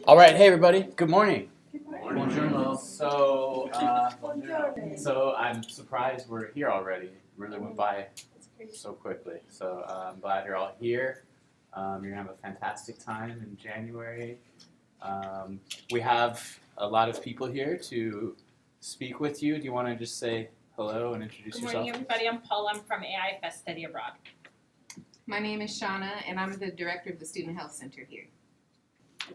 All right, hey everybody, good morning. Buongiorno. So I'm surprised we're here already. It really went by so quickly. So I'm glad you're all here. You're gonna have a fantastic time in January. We have a lot of people here to speak with you. Do you want to just say hello and introduce yourself? Good morning, everybody. I'm Paula. I'm from AIFS Study Abroad. My name is Shauna, and I'm the director of the Student Health Center here.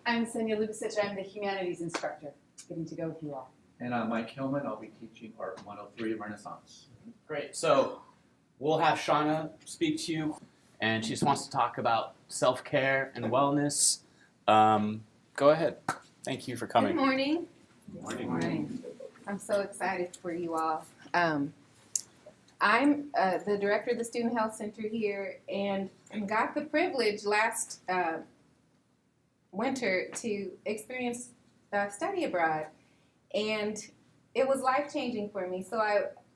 I'm Sonia Lubicic. I'm the humanities instructor. Getting to go with you all. And I'm Mike Hillman. I'll be teaching Art 103 Renaissance. Great. So we'll have Shauna speak to you, and she just wants to talk about self-care and wellness. Go ahead. Thank you for coming. Good morning. Morning. Morning. I'm so excited for you all. I'm the director of the Student Health Center here, and got the privilege last winter to experience study abroad, and it was life-changing for me. So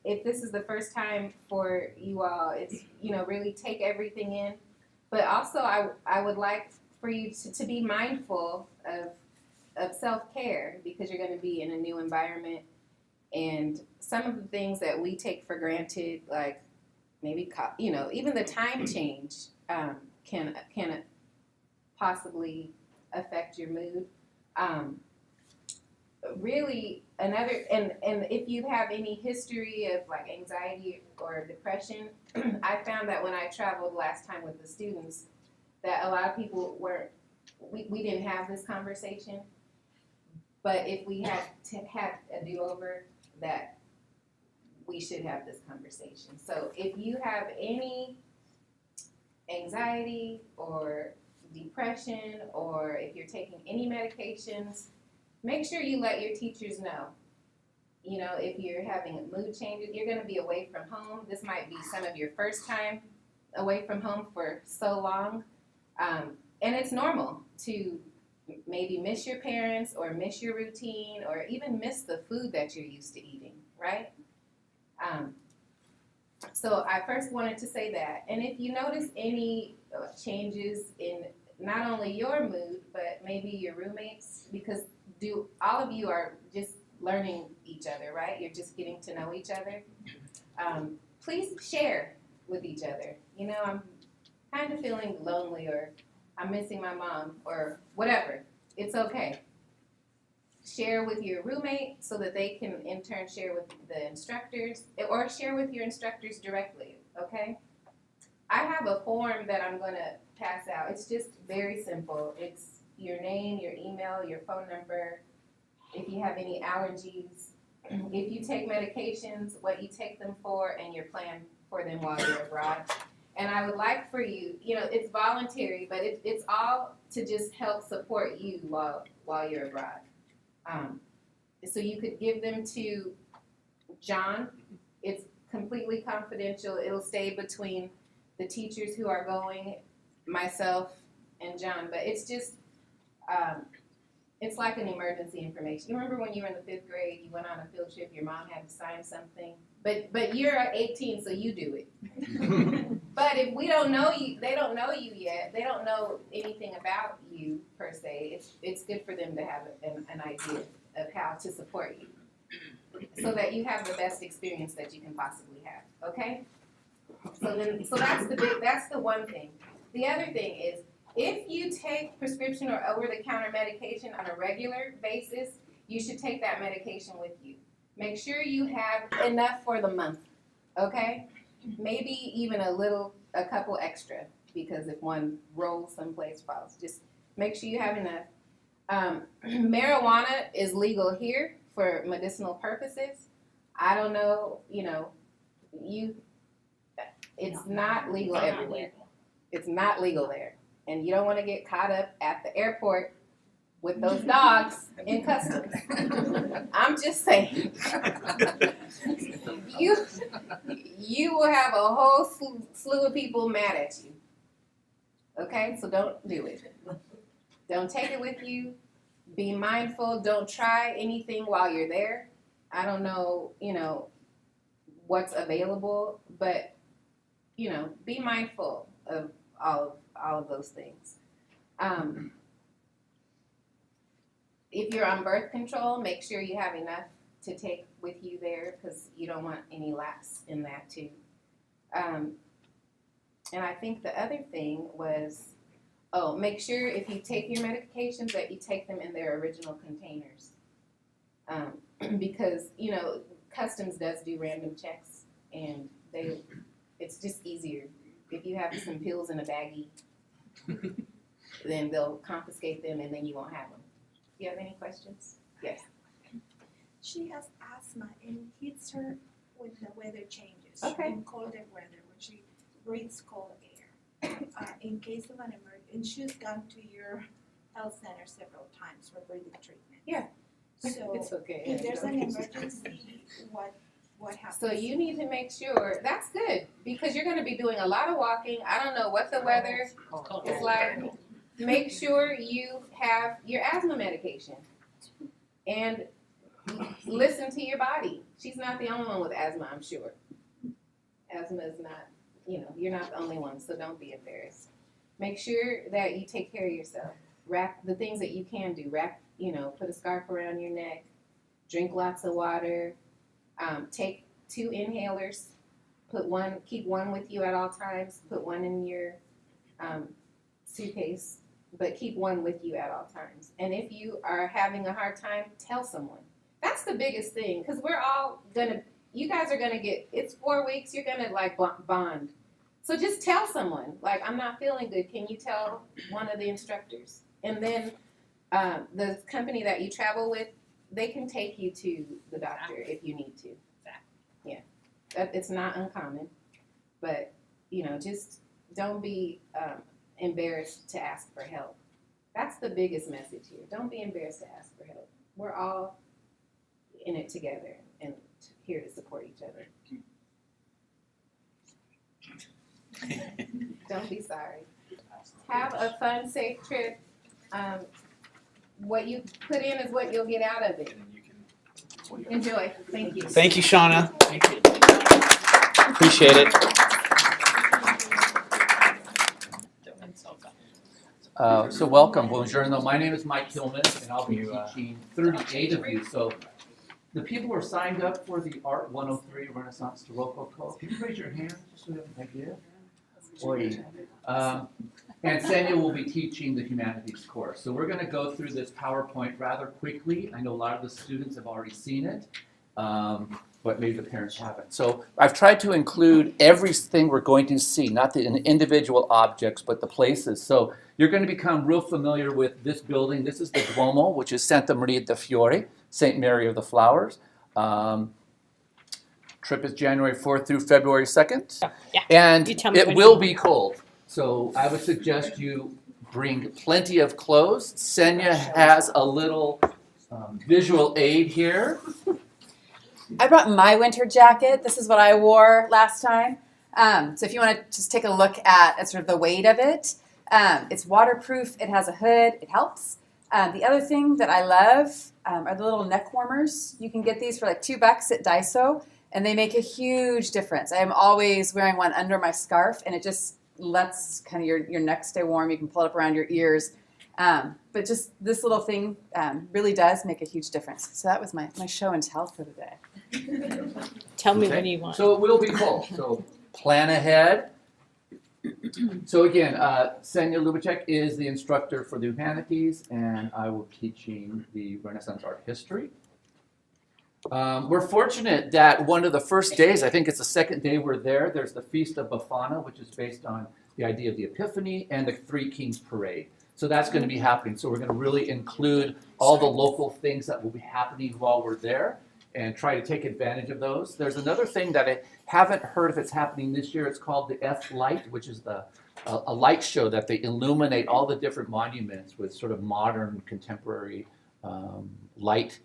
if this is the first time for you all, it's, really take everything in, but also I would like for you to be mindful of self-care, because you're going to be in a new environment, and some of the things that we take for granted, like maybe even the time change can possibly affect your mood. Really, and if you have any history of like anxiety or depression, I found that when I traveled last time with the students, that a lot of people we didn't have this conversation. But if we had a do-over, that we should have this conversation. So if you have any anxiety or depression, or if you're taking any medications, make sure you let your teachers know. If you're having mood changes, you're going to be away from home. This might be some of your first time away from home for so long. And it's normal to maybe miss your parents, or miss your routine, or even miss the food that you're used to eating, right? So I first wanted to say that. And if you notice any changes in not only your mood, but maybe your roommates, because all of you are just learning each other, right? You're just getting to know each other. Please share with each other. I'm kind of feeling lonely, or I'm missing my mom, or whatever. It's okay. Share with your roommate so that they can in turn share with the instructors, or share with your instructors directly, okay? I have a form that I'm going to pass out. It's just very simple. It's your name, your email, your phone number, if you have any allergies, if you take medications, what you take them for, and your plan for them while you're abroad. And I would like for you, it's voluntary, but it's all to just help support you while you're abroad. So you could give them to John. It's completely confidential. It'll stay between the teachers who are going, myself, and John. But it's just, it's like an emergency information. You remember when you were in the 5th grade, you went on a field trip, your mom had to sign something? But you're 18, so you do it. But if we don't know you, they don't know you yet, they don't know anything about you per se, it's good for them to have an idea of how to support you, so that you have the best experience that you can possibly have, okay? So that's the one thing. The other thing is, if you take prescription or over-the-counter medication on a regular basis, you should take that medication with you. Make sure you have enough for the month, okay? Maybe even a couple extra, because if one rolls someplace falls, just make sure you have enough. Marijuana is legal here for medicinal purposes. I don't know, it's not legal everywhere. It's not legal there. And you don't want to get caught up at the airport with those dogs in customs. I'm just saying. You will have a whole slew of people mad at you. Okay? So don't do it. Don't take it with you. Be mindful. Don't try anything while you're there. I don't know, what's available, but, be mindful of all of those things. if you're on birth control, make sure you have enough to take with you there because you don't want any lapse in that too. And I think the other thing was, make sure if you take your medications that you take them in their original containers. Because, you know, Customs does do random checks and it's just easier. If you have some pills in a baggie, then they'll confiscate them and then you won't have them. Do you have any questions? Yes. She has asthma and it hits her when the weather changes. Okay. In colder weather, when she breathes cold air. In case of an emergency, and she's gone to your health center several times for breathing treatment. Yeah. So It's okay. if there's an emergency, what happens? So you need to make sure, that's good, because you're gonna be doing a lot of walking. I don't know what the weather is like. Make sure you have your asthma medication. And listen to your body. She's not the only one with asthma, I'm sure. Asthma is not, you know, you're not the only one, so don't be embarrassed. Make sure that you take care of yourself. Wrap the things that you can do. Put a scarf around your neck. Drink lots of water. Take 2 inhalers. Keep one with you at all times. Put one in your suitcase, but keep one with you at all times. And if you are having a hard time, tell someone. That's the biggest thing, because you guys are gonna it's 4 weeks, you're gonna like bond. So just tell someone, like, I'm not feeling good, can you tell one of the instructors? And then the company that you travel with, they can take you to the doctor if you need to. Yeah, it's not uncommon, but, you know, just don't be embarrassed to ask for help. That's the biggest message here. Don't be embarrassed to ask for help. We're all in it together and here to support each other. Don't be sorry. Have a fun, safe trip. What you put in is what you'll get out of it. Enjoy. Thank you. Thank you, Shauna. Thank you. Appreciate it. So welcome, buongiorno. My name is Mike Hillman, and I'll be teaching 38 of you. So the people who are signed up for the Art 103 Renaissance to Rococo, can you raise your hand just so we have an idea? And Sienna will be teaching the humanities course. So we're going to go through this PowerPoint rather quickly. I know a lot of the students have already seen it, but maybe the parents haven't. So I've tried to include everything we're going to see, not the individual objects, but the places. So you're going to become real familiar with this building. This is the Duomo, which is Santa Maria de Fiore, St. Mary of the Flowers. Trip is January 4th through February 2nd. Yeah. And You tell me it when will you- be cold. So I would suggest you bring plenty of clothes. Senya has a little visual aid here. I brought my winter jacket. This is what I wore last time. So if you want to just take a look at sort of the weight of it, it's waterproof. It has a hood. It helps. The other thing that I love are the little neck warmers. You can get these for like $2 at Daiso, and they make a huge difference. I am always wearing one under my scarf, and it just lets kind of your neck stay warm. You can pull it up around your ears. But just this little thing really does make a huge difference. So that was my show and tell for the day. Tell me Okay. when you want. So it will be cold. So plan ahead. So again, Senya Lubacek is the instructor for the humanities, and I will be teaching the Renaissance art history. We're fortunate that one of the first days, I think it's the second day we're there, there's the Feast of Befana, which is based on the idea of the Epiphany, and the Three Kings Parade. So that's going to be happening. So we're going to really include all the local things that will be happening while we're there and try to take advantage of those. There's another thing that I haven't heard if it's happening this year. It's called the F Light, which is a light show that they illuminate all the different monuments with sort of modern, contemporary light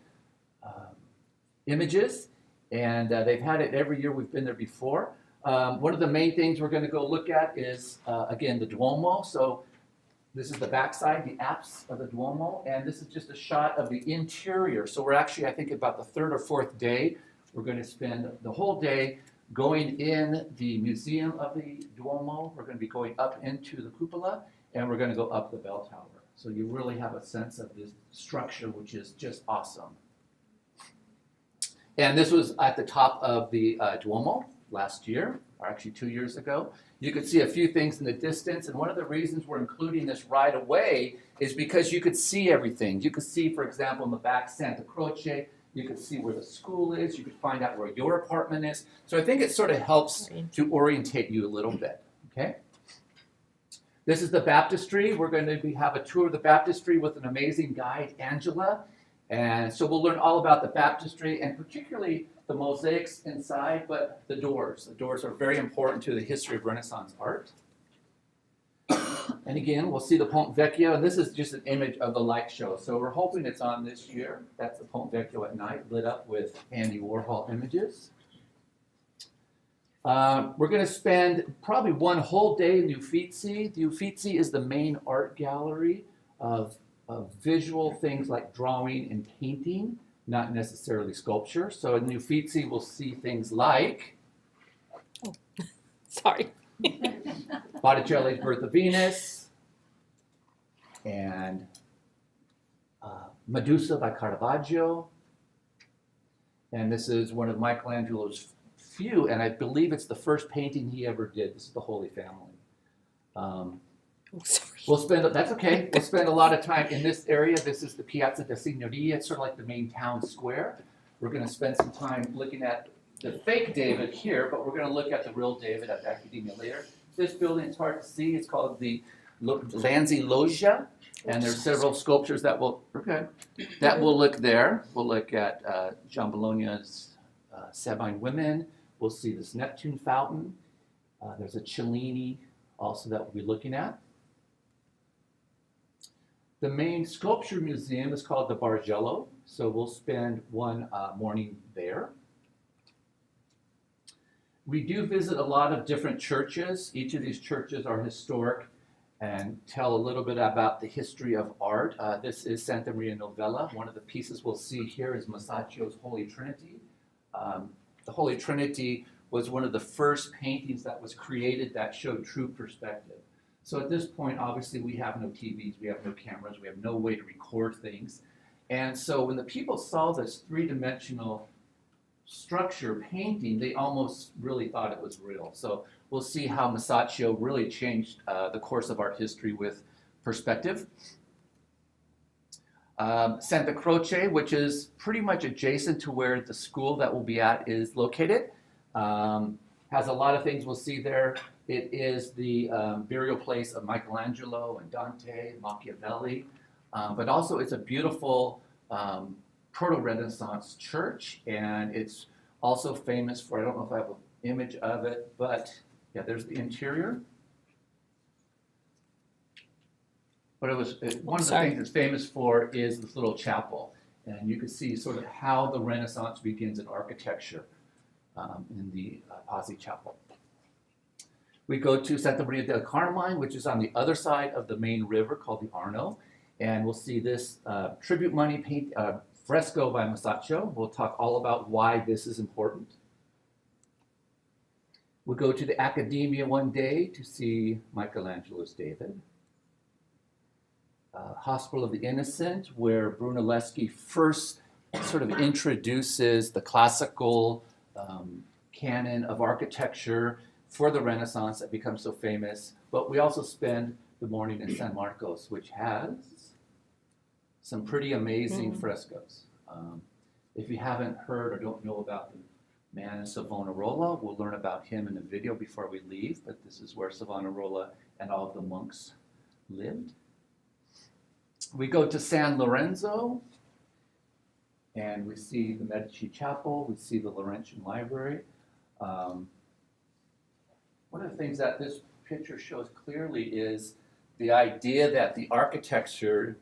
images. And they've had it every year we've been there before. One of the main things we're going to go look at is, again, the Duomo. So this is the backside, the apse of the Duomo, and this is just a shot of the interior. So we're actually, I think, about the third or fourth day. We're going to spend the whole day going in the museum of the Duomo. We're going to be going up into the cupola, and we're going to go up the bell tower. So you really have a sense of this structure, which is just awesome. And this was at the top of the Duomo last year, or actually 2 years ago. You could see a few things in the distance, and one of the reasons we're including this right away is because you could see everything. You could see, for example, in the back, Santa Croce. You could see where the school is. You could find out where your apartment is. So I think it sort of helps to orientate you a little bit, okay? This is the baptistry. We're going to have a tour of the baptistry with an amazing guide, Angela. And so we'll learn all about the baptistry and particularly the mosaics inside, but the doors. The doors are very important to the history of Renaissance art. And again, we'll see the Ponte Vecchio, and this is just an image of the light show. So we're hoping it's on this year. That's the Ponte Vecchio at night, lit up with Andy Warhol images. We're going to spend probably one whole day in the Uffizi. The Uffizi is the main art gallery of visual things like drawing and painting, not necessarily sculpture. So in the Uffizi, we'll see things like Sorry. Botticelli's Birth of Venus and Medusa by Caravaggio. And this is one of Michelangelo's few, and I believe it's the first painting he ever did. This is the Holy Family. Sorry. We'll spend, that's okay, we'll spend a lot of time in this area. This is the Piazza de Signoria. It's sort of like the main town square. We're going to spend some time looking at the fake David here, but we're going to look at the real David at the Accademia later. This building, it's hard to see. It's called the Lanzi Loggia, and there's several sculptures that will look there. We'll look at Gian Bologna's Sabine Women. We'll see this Neptune fountain. There's a Cellini also that we'll be looking at. The main sculpture museum is called the Bargello, so we'll spend one morning there. We do visit a lot of different churches. Each of these churches are historic and tell a little bit about the history of art. This is Santa Maria Novella. One of the pieces we'll see here is Masaccio's Holy Trinity. The Holy Trinity was one of the first paintings that was created that showed true perspective. So at this point, obviously, we have no TVs, we have no cameras, we have no way to record things. And so when the people saw this three-dimensional structure painting, they almost really thought it was real. So we'll see how Masaccio really changed the course of art history with perspective. Santa Croce, which is pretty much adjacent to where the school that we'll be at is located, has a lot of things we'll see there. It is the burial place of Michelangelo and Dante, Machiavelli, but also it's a beautiful proto-Renaissance church, and it's also famous for, I don't know if I have an image of it, but yeah, there's the interior. But one of the things it's famous for is this little chapel, and you can see sort of how the Renaissance begins in architecture in the Pazzi Chapel. We go to Santa Maria del Carmine, which is on the other side of the main river called the Arno, and we'll see this tribute money fresco by Masaccio. We'll talk all about why this is important. We'll go to the Accademia one day to see Michelangelo's David. Hospital of the Innocent, where Brunelleschi first sort of introduces the classical canon of architecture for the Renaissance that becomes so famous. But we also spend the morning in San Marcos, which has some pretty amazing frescoes. If you haven't heard or don't know about the man in Savonarola, we'll learn about him in a video before we leave, but this is where Savonarola and all of the monks lived. We go to San Lorenzo, and we see the Medici Chapel, we see the Laurentian Library. One of the things that this picture shows clearly is the idea that the architecture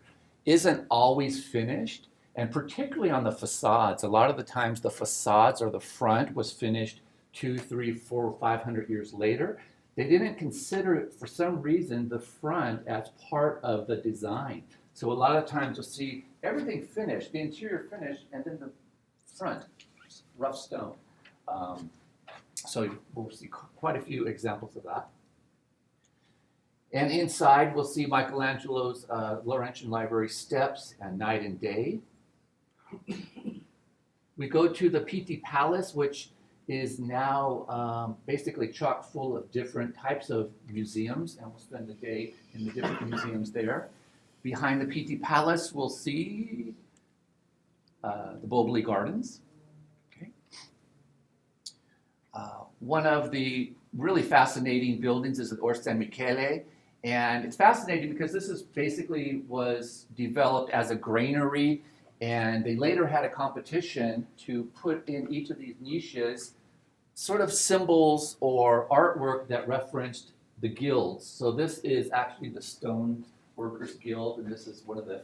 isn't always finished, and particularly on the facades. A lot of the times the facades or the front was finished 200, 300, 400, 500 years later. They didn't consider it, for some reason, the front as part of the design. So a lot of times you'll see everything finished, the interior finished, and then the front, rough stone. So we'll see quite a few examples of that. And inside, we'll see Michelangelo's Laurentian Library steps and night and day. We go to the Pitti Palace, which is now basically chock full of different types of museums, and we'll spend the day in the different museums there. Behind the Pitti Palace, we'll see the Boboli Gardens. Okay. One of the really fascinating buildings is the Orsa San Michele, and it's fascinating because this is basically was developed as a granary, and they later had a competition to put in each of these niches sort of symbols or artwork that referenced the guilds. So this is actually the Stone Workers Guild, and this is one of the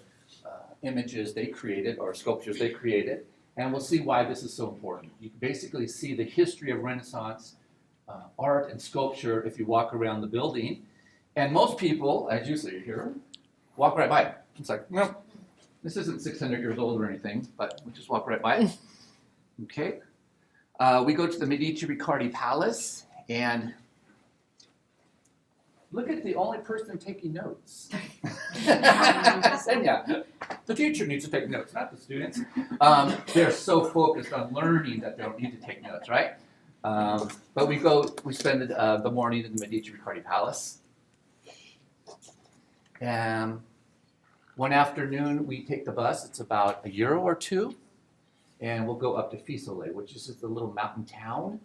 images they created, or sculptures they created, and we'll see why this is so important. You can basically see the history of Renaissance art and sculpture if you walk around the building, and most people, as you see here, walk right by it. It's like, no, this isn't 600 years old or anything, but we just walk right by it. Okay. We go to the Medici Riccardi Palace, and look at the only person taking notes. Senya, the teacher needs to take notes, not the students. They're so focused on learning that they don't need to take notes, right? But we spend the morning in the Medici Riccardi Palace. And one afternoon, we take the bus. It's about €1 or €2. And we'll go up to Fiesole, which is just a little mountain town.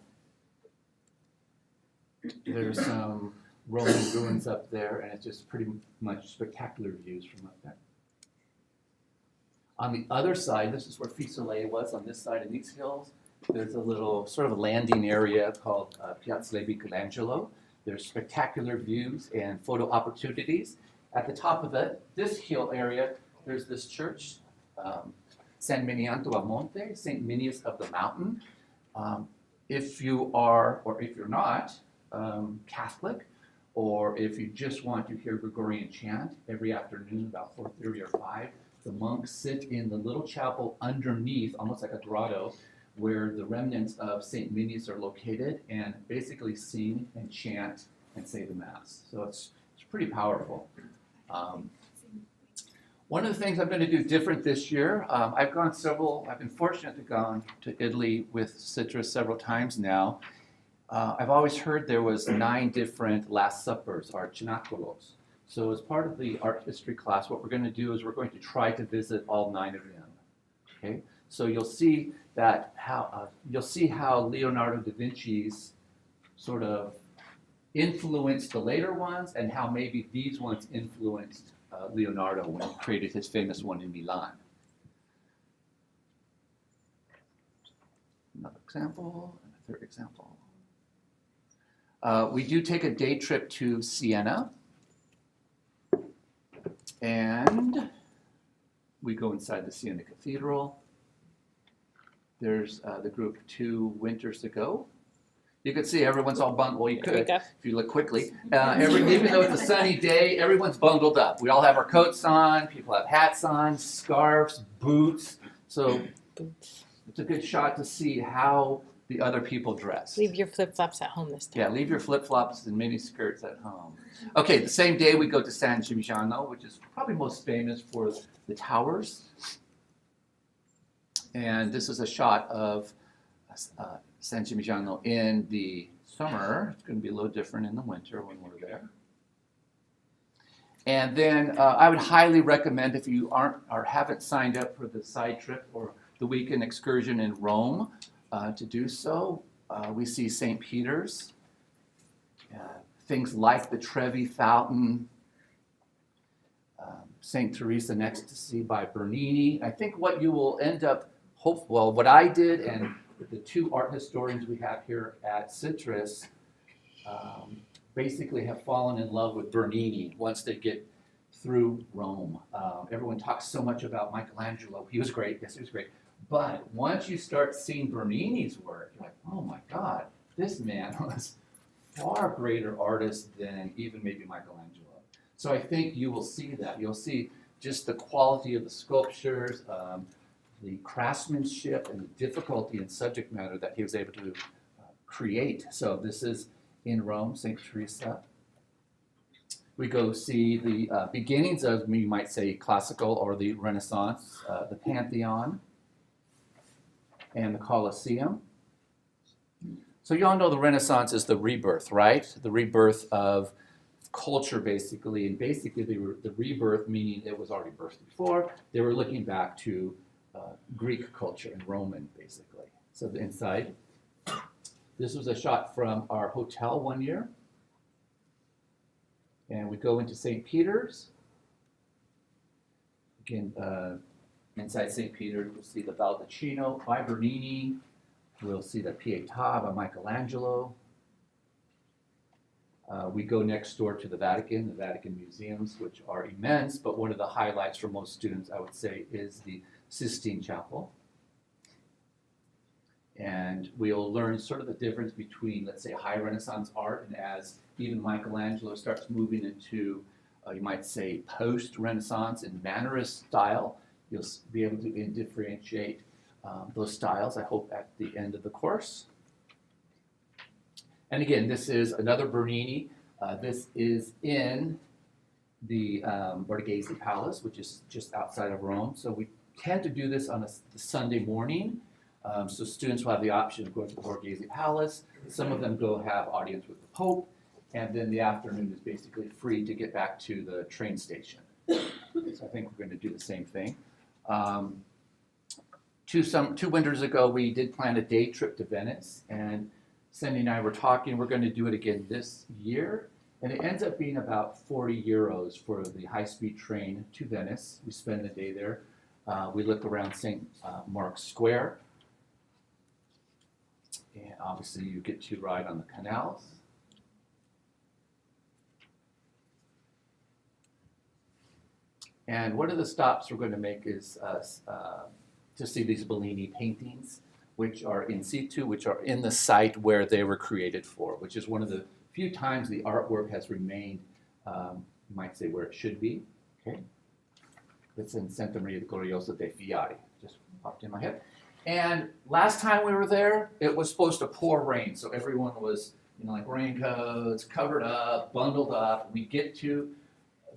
There's some Roman ruins up there, and it's just pretty much spectacular views from up there. On the other side, this is where Fiesole was, on this side of these hills. There's a little sort of a landing area called Piazza Michelangelo. There's spectacular views and photo opportunities. At the top of this hill area, there's this church, San Minianto a Monte, St. Minius of the Mountain. If you are, or if you're not, Catholic, or if you just want to hear Gregorian chant every afternoon about 4:30 or 5, the monks sit in the little chapel underneath, almost like a grotto, where the remnants of St. Minius are located, and basically sing and chant and say the Mass. So it's pretty powerful. One of the things I'm going to do different this year, I've been fortunate to go to Italy with Citrus several times now. I've always heard there was 9 different Last Suppers, or Cenaculos. So as part of the art history class, what we're going to do is we're going to try to visit all 9 of them. Okay, so you'll see how Leonardo da Vinci's sort of influenced the later ones, and how maybe these ones influenced Leonardo when he created his famous one in Milan. Another example, and a third example. We do take a day trip to Siena, and we go inside the Sienna Cathedral. There's the group 2 winters ago. You can see everyone's all bundled. Well, you could if you look quickly. Even though it's a sunny day, everyone's bundled up. We all have our coats on. People have hats on, scarves, boots. So it's a good shot to see how the other people dress. Leave your flip-flops at home this time. Yeah, leave your flip-flops and mini skirts at home. Okay, the same day we go to San Gimignano, which is probably most famous for the towers. And this is a shot of San Gimignano in the summer. It's going to be a little different in the winter when we're there. And then I would highly recommend, if you aren't or haven't signed up for the side trip or the weekend excursion in Rome, to do so. We see St. Peter's, things like the Trevi Fountain, St. Teresa next to see by Bernini. I think what you will end up, what I did, and the 2 art historians we have here at Citrus basically have fallen in love with Bernini once they get through Rome. Everyone talks so much about Michelangelo. He was great, yes, he was great. But once you start seeing Bernini's work, you're like, oh my God, this man was far greater artist than even maybe Michelangelo. So I think you will see that. You'll see just the quality of the sculptures, the craftsmanship, and the difficulty in subject matter that he was able to create. So this is in Rome, St. Teresa. We go see the beginnings of, you might say, classical or the Renaissance, the Pantheon, and the Colosseum. So you all know the Renaissance is the rebirth, right? The rebirth of culture, basically. And basically, the rebirth, meaning it was already birthed before. They were looking back to Greek culture and Roman, basically. So the inside. This was a shot from our hotel one year. And we go into St. Peter's. Again, inside St. Peter, we'll see the Baldacchino by Bernini. We'll see the Pietà by Michelangelo. We go next door to the Vatican museums, which are immense, but one of the highlights for most students, I would say, is the Sistine Chapel. And we'll learn sort of the difference between, let's say, high Renaissance art, and as even Michelangelo starts moving into, you might say, post-Renaissance and Mannerist style, you'll be able to differentiate those styles, I hope, at the end of the course. And again, this is another Bernini. This is in the Borghese Palace, which is just outside of Rome. So we tend to do this on a Sunday morning. So students will have the option of going to the Borghese Palace. Some of them go have audience with the Pope. And then the afternoon is basically free to get back to the train station. So I think we're going to do the same thing. Two winters ago, we did plan a day trip to Venice. And Cindy and I were talking, we're going to do it again this year. And it ends up being about 40 euros for the high-speed train to Venice. We spend the day there. We look around St. Mark's Square. And obviously you get to ride on the canals. And one of the stops we're going to make is to see these Bellini paintings, which are in situ, which are in the site where they were created for, which is one of the few times the artwork has remained, you might say, where it should be. Okay, it's in Santa Maria Gloriosa dei Fiari, just popped in my head. And last time we were there, it was supposed to pour rain, so everyone was, like raincoats, covered up, bundled up. We get to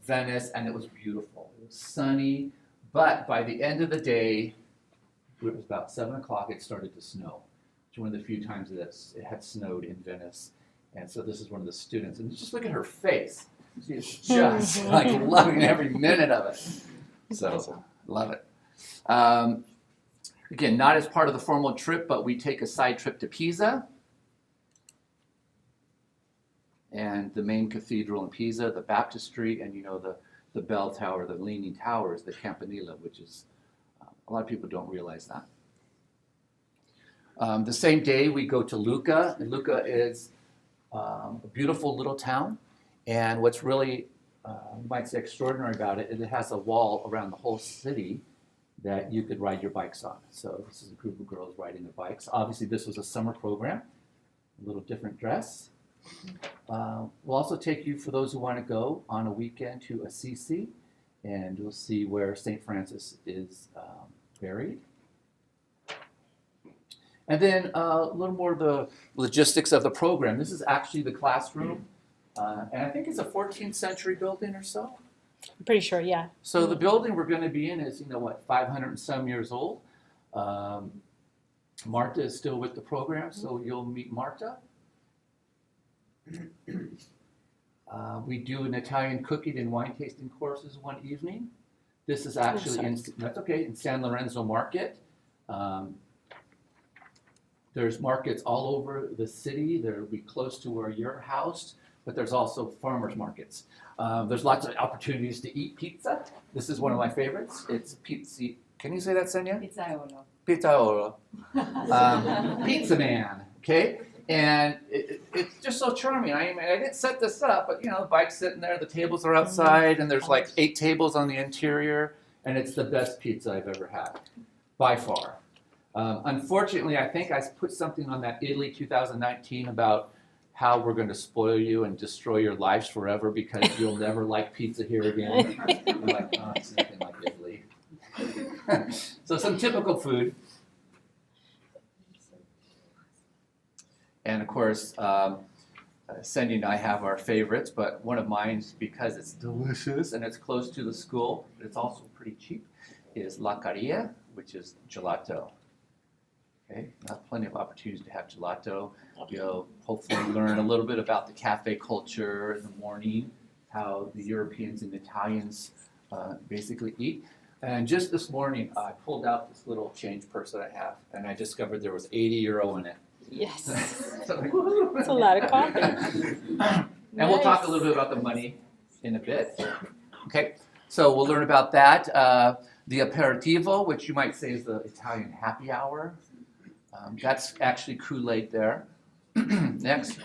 Venice, and it was beautiful. It was sunny, but by the end of the day, it was about 7 o'clock, it started to snow. It's one of the few times that it had snowed in Venice. And so this is one of the students, and just look at her face. She's just like loving every minute of it. So, love it. Again, not as part of the formal trip, but we take a side trip to Pisa. And the main cathedral in Pisa, the baptistry, and the bell tower, the leaning tower is the Campanile, which is, a lot of people don't realize that. The same day we go to Lucca, and Lucca is a beautiful little town. And what's really, you might say, extraordinary about it, it has a wall around the whole city that you could ride your bikes on. So this is a group of girls riding their bikes. Obviously, this was a summer program, a little different dress. We'll also take you, for those who want to go, on a weekend to Assisi, and you'll see where St. Francis is buried. And then a little more of the logistics of the program. This is actually the classroom, and I think it's a 14th century building or so. I'm pretty sure, yeah. So the building we're going to be in is, 500 and some years old. Marta is still with the program, so you'll meet Marta. We do an Italian cooking and wine tasting courses one evening. This is actually in San Lorenzo Market. There's markets all over the city. They'll be close to where you're housed, but there's also farmers markets. There's lots of opportunities to eat pizza. This is one of my favorites. It's pizza. Can you say that, Senya? Pizzaiolo. Pizzaiolo. Pizza man. Okay. And it's just so charming. I didn't set this up, but the bike's sitting there, the tables are outside, and there's like 8 tables on the interior, and it's the best pizza I've ever had, by far. Unfortunately, I think I put something on that Italy 2019 about how we're going to spoil you and destroy your lives forever because you'll never like pizza here again. You're like, oh, it's nothing like Italy. So some typical food. And of course, Cindy and I have our favorites, but one of mine, because it's delicious and it's close to the school, but it's also pretty cheap, is La Caria, which is gelato. Okay, plenty of opportunities to have gelato. You'll hopefully learn a little bit about the cafe culture in the morning, how the Europeans and Italians basically eat. And just this morning, I pulled out this little change purse that I have, and I discovered there was €80 in it. Yes. So, It's a lot of coffee. And we'll talk a little bit about the money in a bit. Okay, so we'll learn about that. The aperitivo, which you might say is the Italian happy hour. That's actually Kool-Aid there. Next.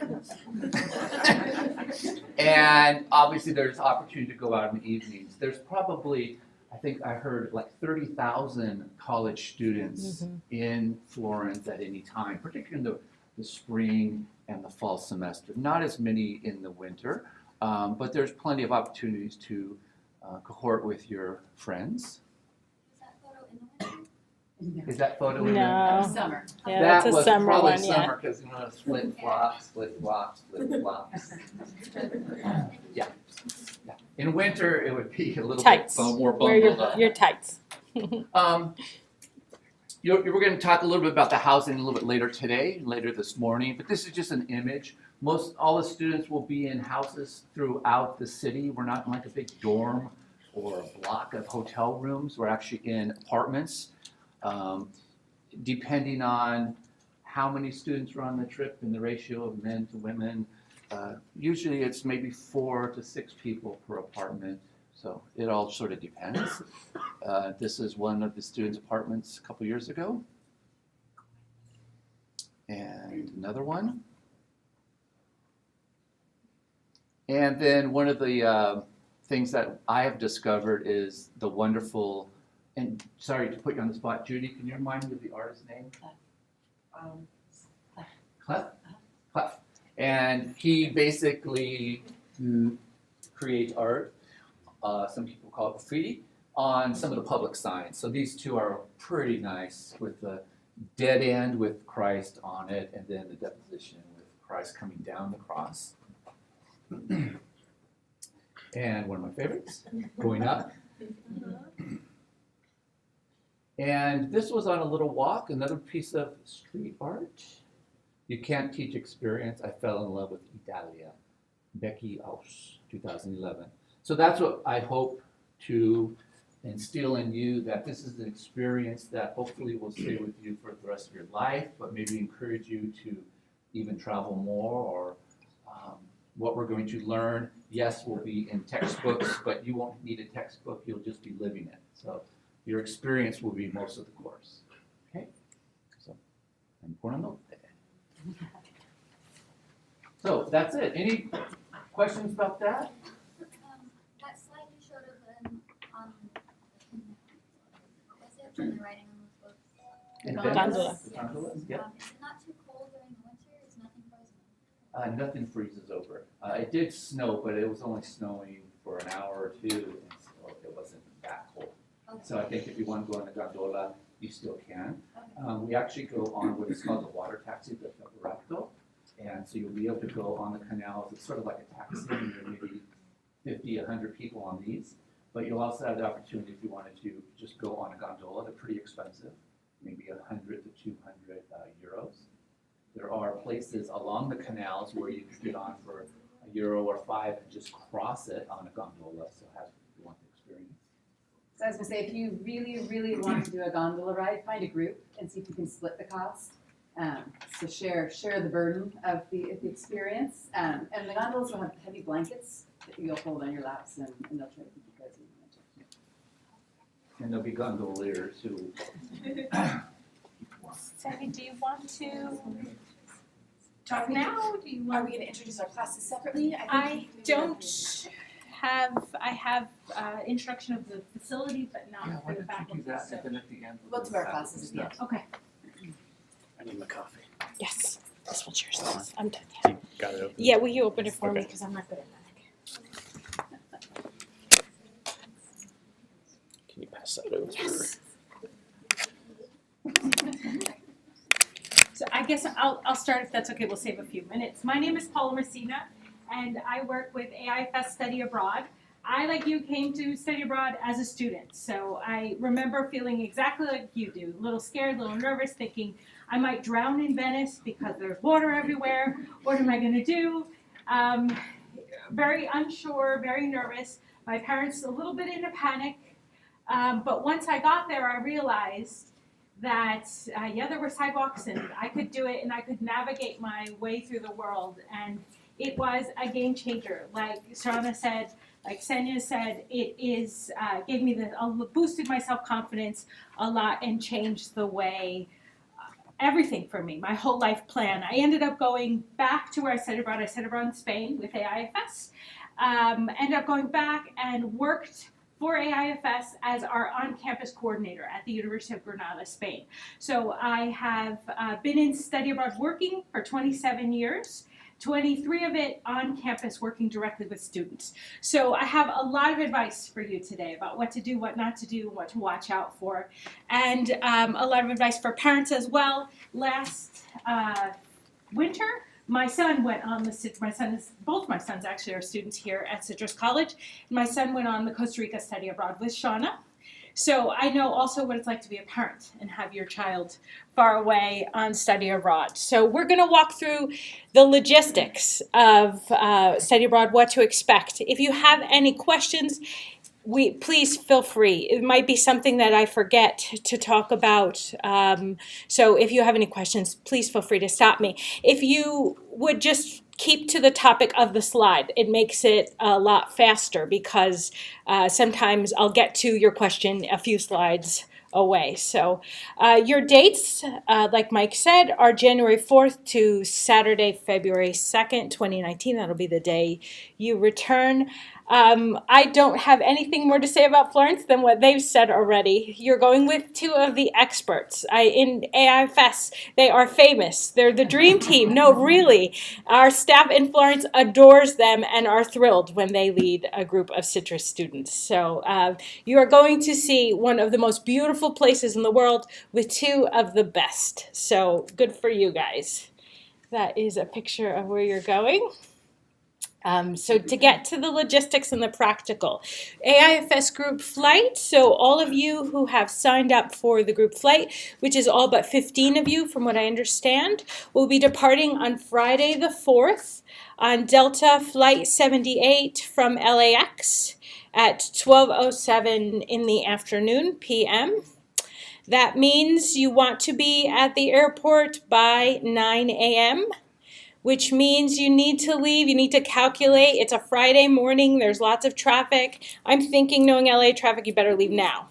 And obviously there's opportunity to go out in the evenings. There's probably, I think I heard, like 30,000 college students in Florence at any time, particularly in the spring and the fall semester. Not as many in the winter, but there's plenty of opportunities to cohort with your friends. Is that photo in the winter? No. Summer. Yeah, That that's a was summer probably one, yeah. summer because flip flops, flip flops, flip flops. Yeah. In winter, it would be a little Tights. bit more Wear bundled up. your tights. We're going to talk a little bit about the housing a little bit later today, later this morning, but this is just an image. All the students will be in houses throughout the city. We're not in like a big dorm or a block of hotel rooms. We're actually in apartments. Depending on how many students are on the trip and the ratio of men to women, usually it's maybe 4 to 6 people per apartment. So it all sort of depends. This is one of the students' apartments a couple years ago. And another one. And then one of the things that I have discovered is the wonderful, and sorry to put you on the spot, Judy, can you remind me of the artist's name? Clef? Clef. And he basically creates art, some people call it graffiti, on some of the public signs. So these two are pretty nice, with the dead end with Christ on it, and then the deposition with Christ coming down the cross. And one of my favorites, going up. And this was on a little walk, another piece of street art. You can't teach experience. I fell in love with Italia, Becky Aus, 2011. So that's what I hope to instill in you, that this is an experience that hopefully will stay with you for the rest of your life, but maybe encourage you to even travel more, or what we're going to learn, yes, will be in textbooks, but you won't need a textbook, you'll just be living it. So your experience will be most of the course. Okay? So, important note. So that's it. Any questions about that? That slide you showed of them on was it when they're writing on those books? In Gondola. Venice? The gondolas, yeah. Is it not too cold during the winter? Is nothing frozen? Nothing freezes over. It did snow, but it was only snowing for an hour or two, and so it wasn't that cold. Okay. So I think if you want to go on the gondola, you still can. Okay. We actually go on what is called the water taxi, the rapto, and so you'll be able to go on the canals. It's sort of like a taxi, and there may be 50, 100 people on these, but you'll also have the opportunity, if you wanted to, just go on a gondola. They're pretty expensive, maybe 100 to 200 euros. There are places along the canals where you can get on for €1 or €5 and just cross it on a gondola, so have you want the experience. So I was gonna say, if you really, really want to do a gondola ride, find a group and see if you can split the cost. So share the burden of the experience. And the gondolas will have heavy blankets that you'll hold on your laps, and they'll try to keep you cozy in the winter. And there'll be gondoliers who. Sammy, do you want to Talk now? Do you Are want? we gonna introduce our classes separately? I don't have, I have instruction of the facility, but not for the faculty, so. then at the end. We'll do our classes at the end. Okay. I need my coffee. Yes. This one's yours. I'm done. You got it open? Yeah, will you open it for me? Okay. Because I'm not good at that. Can you pass that over? So I guess I'll start if that's okay. We'll save a few minutes. My name is Paula Messina, and I work with AIFS Study Abroad. I, like you, came to study abroad as a student, so I remember feeling exactly like you do, a little scared, a little nervous, thinking I might drown in Venice because there's water everywhere. What am I going to do? Very unsure, very nervous. My parents a little bit in a panic, but once I got there, I realized that, there were sidewalks and I could do it and I could navigate my way through the world, and it was a game changer. Like Shauna said, like Sienna said, it is gave me boosted my self-confidence a lot and changed the way everything for me, my whole life plan. I ended up going back to where I studied abroad. I studied abroad in Spain with AIFS. Ended up going back and worked for AIFS as our on-campus coordinator at the University of Granada, Spain. So I have been in study abroad working for 27 years. 23 of it on campus working directly with students. So I have a lot of advice for you today about what to do, what not to do, what to watch out for, and a lot of advice for parents as well. Last winter, my son went on both my sons actually are students here at Citrus College. My son went on the Costa Rica study abroad with Shauna. So I know also what it's like to be a parent and have your child far away on study abroad. So we're going to walk through the logistics of study abroad, what to expect. If you have any questions, please feel free. It might be something that I forget to talk about. So if you have any questions, please feel free to stop me. If you would just keep to the topic of the slide. It makes it a lot faster because sometimes I'll get to your question a few slides away. So your dates, like Mike said, are January 4th to Saturday, February 2nd, 2019. That'll be the day you return. I don't have anything more to say about Florence than what they've said already. You're going with two of the experts. In AIFS, they are famous. They're the dream team. No, really. Our staff in Florence adores them and are thrilled when they lead a group of Citrus students. So you are going to see one of the most beautiful places in the world with two of the best. So good for you guys. That is a picture of where you're going. So to get to the logistics and the practical, AIFS group flight, so all of you who have signed up for the group flight, which is all but 15 of you from what I understand, will be departing on Friday the 4th on Delta Flight 78 from LAX at 12:07 in the afternoon, p.m. That means you want to be at the airport by 9 a.m., which means you need to leave, you need to calculate. It's a Friday morning, there's lots of traffic. I'm thinking, knowing LA traffic, you better leave now.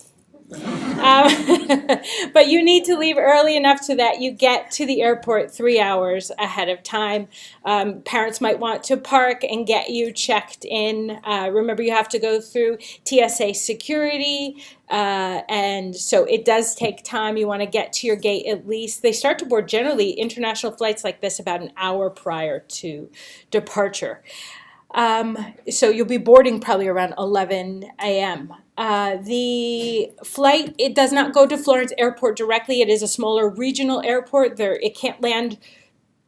But you need to leave early enough so that you get to the airport 3 hours ahead of time. Parents might want to park and get you checked in. Remember, you have to go through TSA security, and so it does take time. You want to get to your gate at least. They start to board generally international flights like this about an hour prior to departure. So you'll be boarding probably around 11 a.m. The flight, it does not go to Florence Airport directly. It is a smaller regional airport. It can't land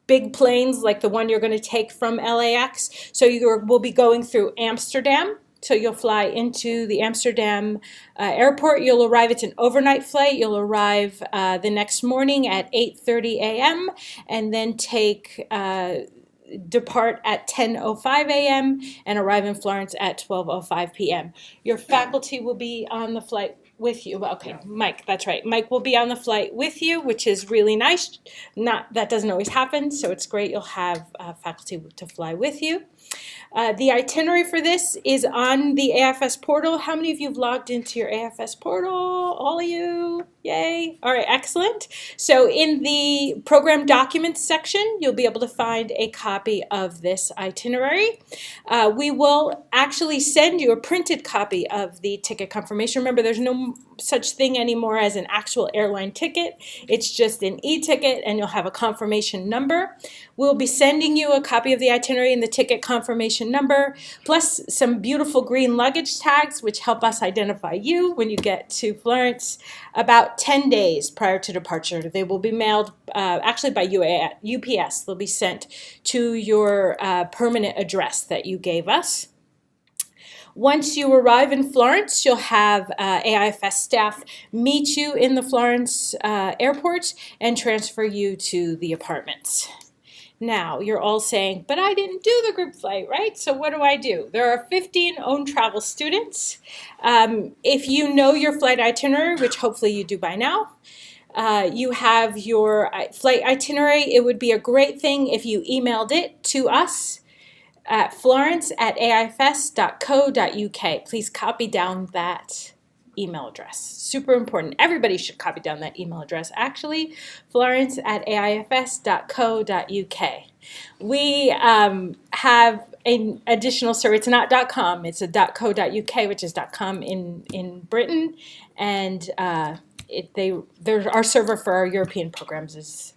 big planes like the one you're going to take from LAX. So you will be going through Amsterdam. So you'll fly into the Amsterdam airport. You'll arrive, it's an overnight flight. You'll arrive the next morning at 8:30 a.m. and then depart at 10:05 a.m. and arrive in Florence at 12:05 p.m. Your faculty will be on the flight with you. Okay, Mike, that's right. Mike will be on the flight with you, which is really nice. That doesn't always happen, so it's great. You'll have faculty to fly with you. The itinerary for this is on the AIFS portal. How many of you have logged into your AIFS portal? All of you? Yay. All right, excellent. So in the program documents section, you'll be able to find a copy of this itinerary. We will actually send you a printed copy of the ticket confirmation. Remember, there's no such thing anymore as an actual airline ticket. It's just an e-ticket, and you'll have a confirmation number. We'll be sending you a copy of the itinerary and the ticket confirmation confirmation number, plus some beautiful green luggage tags, which help us identify you when you get to Florence about 10 days prior to departure. They will be mailed actually by UPS. They'll be sent to your permanent address that you gave us. Once you arrive in Florence, you'll have AIFS staff meet you in the Florence airport and transfer you to the apartments. Now, you're all saying, but I didn't do the group flight, right? So what do? There are 15 own travel students. If you know your flight itinerary, which hopefully you do by now, you have your flight itinerary. It would be a great thing if you emailed it to us at florence@aifs.co.uk. Please copy down that email address. Super important. Everybody should copy down that email address, actually, florence@aifs.co.uk. We have an additional server. It's not .com, it's a .co.uk, which is .com in Britain, and there's our server for our European programs is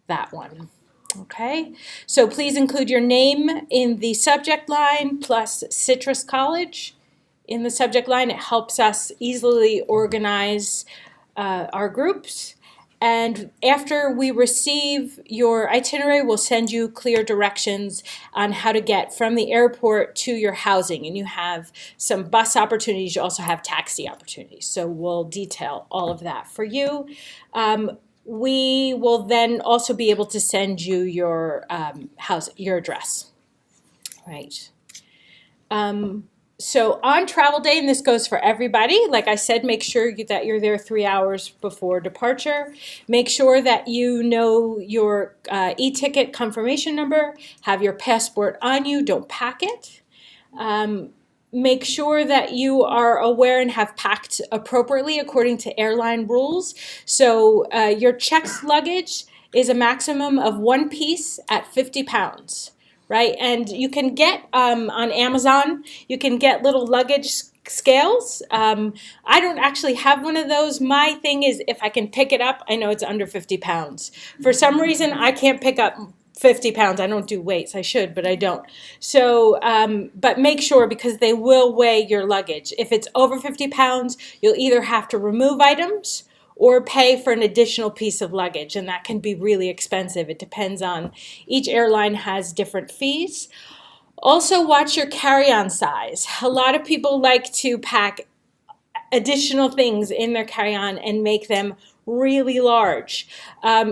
that one. Okay, so please include your name in the subject line plus Citrus College in the subject line. It helps us easily organize our groups. And after we receive your itinerary, we'll send you clear directions on how to get from the airport to your housing. And you have some bus opportunities. You also have taxi opportunities. So we'll detail all of that for you. We will then also be able to send you your your address, right? So on travel day, and this goes for everybody, like I said, make sure that you're there 3 hours before departure. Make sure that you know your e-ticket confirmation number, have your passport on you, don't pack it. Make sure that you are aware and have packed appropriately according to airline rules. So your checked luggage is a maximum of 1 piece at 50 pounds, right? And you can get on Amazon, you can get little luggage scales. I don't actually have one of those. My thing is if I can pick it up, I know it's under 50 pounds. For some reason, I can't pick up 50 pounds. I don't do weights. I should, but I don't. So, but make sure because they will weigh your luggage. If it's over 50 pounds, you'll either have to remove items or pay for an additional piece of luggage, and that can be really expensive. It depends on, each airline has different fees. Also, watch your carry-on size. A lot of people like to pack additional things in their carry-on and make them really large.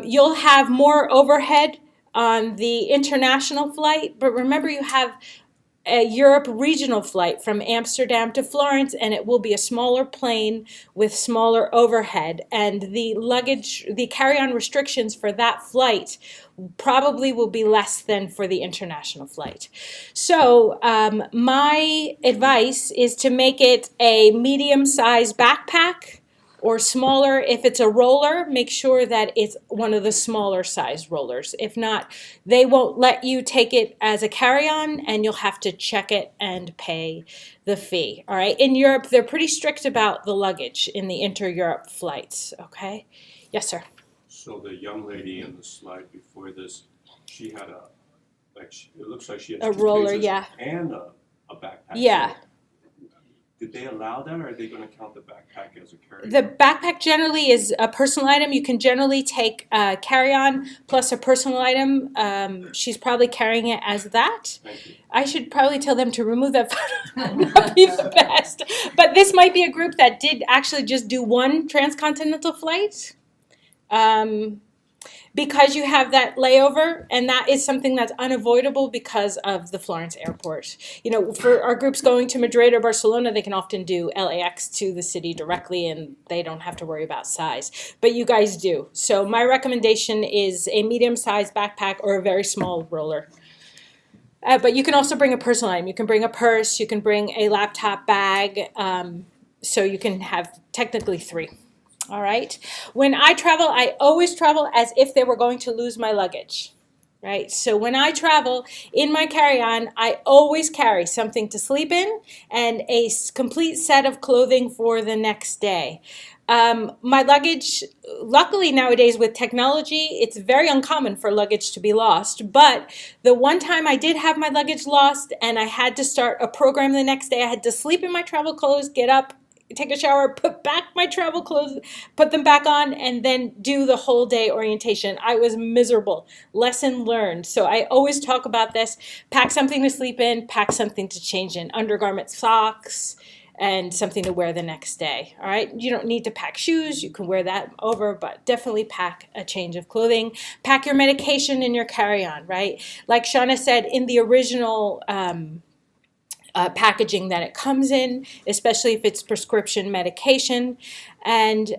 You'll have more overhead on the international flight, but remember you have a Europe regional flight from Amsterdam to Florence, and it will be a smaller plane with smaller overhead, and the luggage, the carry-on restrictions for that flight probably will be less than for the international flight. So my advice is to make it a medium-sized backpack, or smaller. If it's a roller, make sure that it's one of the smaller size rollers. If not, they won't let you take it as a carry-on and you'll have to check it and pay the fee, all right? In Europe, they're pretty strict about the luggage in the inter-Europe flights, okay? Yes, sir. So the young lady in the slide before this, she had it looks like she had A two roller, cases yeah. and a backpack. Yeah. So did they allow that, or are they going to count the backpack as a carry-on? The backpack generally is a personal item. You can generally take carry-on plus a personal item. She's probably carrying it as that. Thank you. I should probably tell them to remove that photo. That would be the best. But this might be a group that did actually just do one transcontinental flight. Because you have that layover, and that is something that's unavoidable because of the Florence airport. You know, for our groups going to Madrid or Barcelona, they can often do LAX to the city directly, and they don't have to worry about size. But you guys do. So my recommendation is a medium-sized backpack or a very small roller. But you can also bring a personal item. You can bring a purse. You can bring a laptop bag. So you can have technically 3. All right. When I travel, I always travel as if they were going to lose my luggage, right? So when I travel in my carry-on, I always carry something to sleep in and a complete set of clothing for the next day. My luggage, luckily nowadays with technology, it's very uncommon for luggage to be lost. But the one time I did have my luggage lost and I had to start a program the next day, I had to sleep in my travel clothes, get up, take a shower, put back my travel clothes, put them back on, and then do the whole day orientation. I was miserable. Lesson learned. So I always talk about this. Pack something to sleep in, pack something to change in. Undergarment, socks, and something to wear the next day. All right. You don't need to pack shoes. You can wear that over, but definitely pack a change of clothing. Pack your medication in your carry-on, right? Like Shauna said, in the original packaging that it comes in, especially if it's prescription medication. And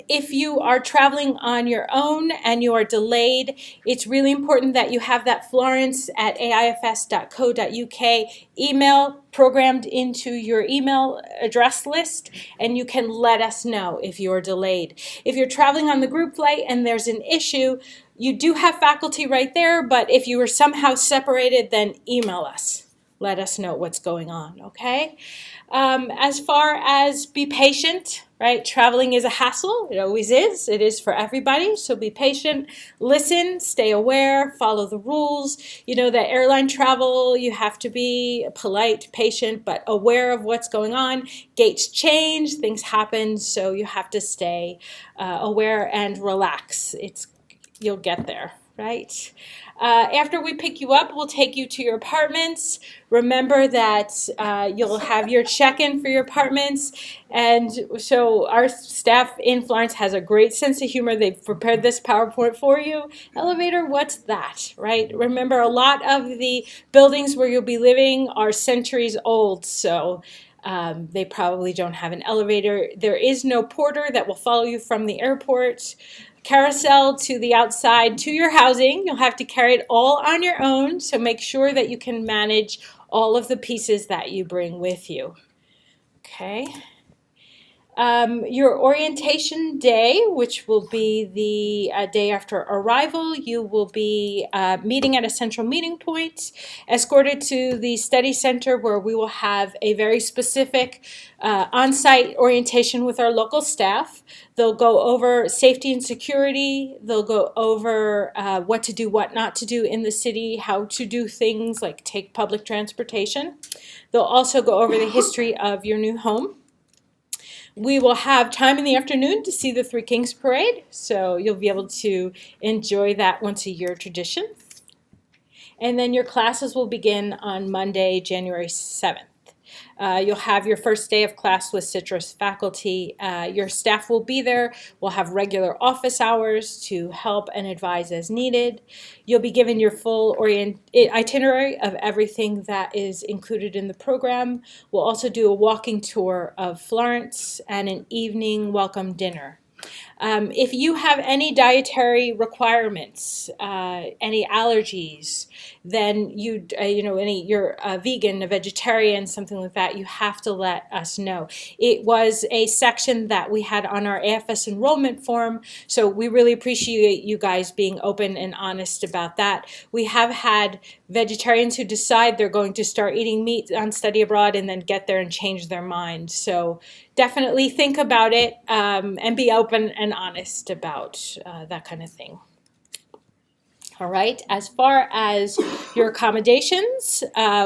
if you are traveling on your own and you are delayed, it's really important that you have that Florence at AIFS.co.uk email programmed into your email address list, and you can let us know if you're delayed. If you're traveling on the group flight and there's an issue, you do have faculty right there, but if you were somehow separated, then email us. Let us know what's going on, okay? As far as be patient, right? Traveling is a hassle. It always is. It is for everybody. So be patient, listen, stay aware, follow the rules. You know that airline travel, you have to be polite, patient, but aware of what's going on. Gates change, things happen, so you have to stay aware and relax. You'll get there, right? After we pick you up, we'll take you to your apartments. Remember that you'll have your check-in for your apartments. And so our staff in Florence has a great sense of humor. They've prepared this PowerPoint for you. Elevator, what's that, right? Remember, a lot of the buildings where you'll be living are centuries old, so they probably don't have an elevator. There is no porter that will follow you from the airport. Carousel to the outside to your housing. You'll have to carry it all on your own, so make sure that you can manage all of the pieces that you bring with you. Okay. Your orientation day, which will be the day after arrival, you will be meeting at a central meeting point, escorted to the study center where we will have a very specific on-site orientation with our local staff. They'll go over safety and security. They'll go over what to do, what not to do in the city, how to do things like take public transportation. They'll also go over the history of your new home. We will have time in the afternoon to see the Three Kings Parade, so you'll be able to enjoy that once a year tradition. And then your classes will begin on Monday, January 7th. You'll have your first day of class with Citrus faculty. Your staff will be there. We'll have regular office hours to help and advise as needed. You'll be given your full itinerary of everything that is included in the program. We'll also do a walking tour of Florence and an evening welcome dinner. If you have any dietary requirements, any allergies, then you're a vegan, a vegetarian, something like that, you have to let us know. It was a section that we had on our AIFS enrollment form, so we really appreciate you guys being open and honest about that. We have had vegetarians who decide they're going to start eating meat on study abroad and then get there and change their mind. So definitely think about it and be open and honest about that kind of thing. All right, as far as your accommodations,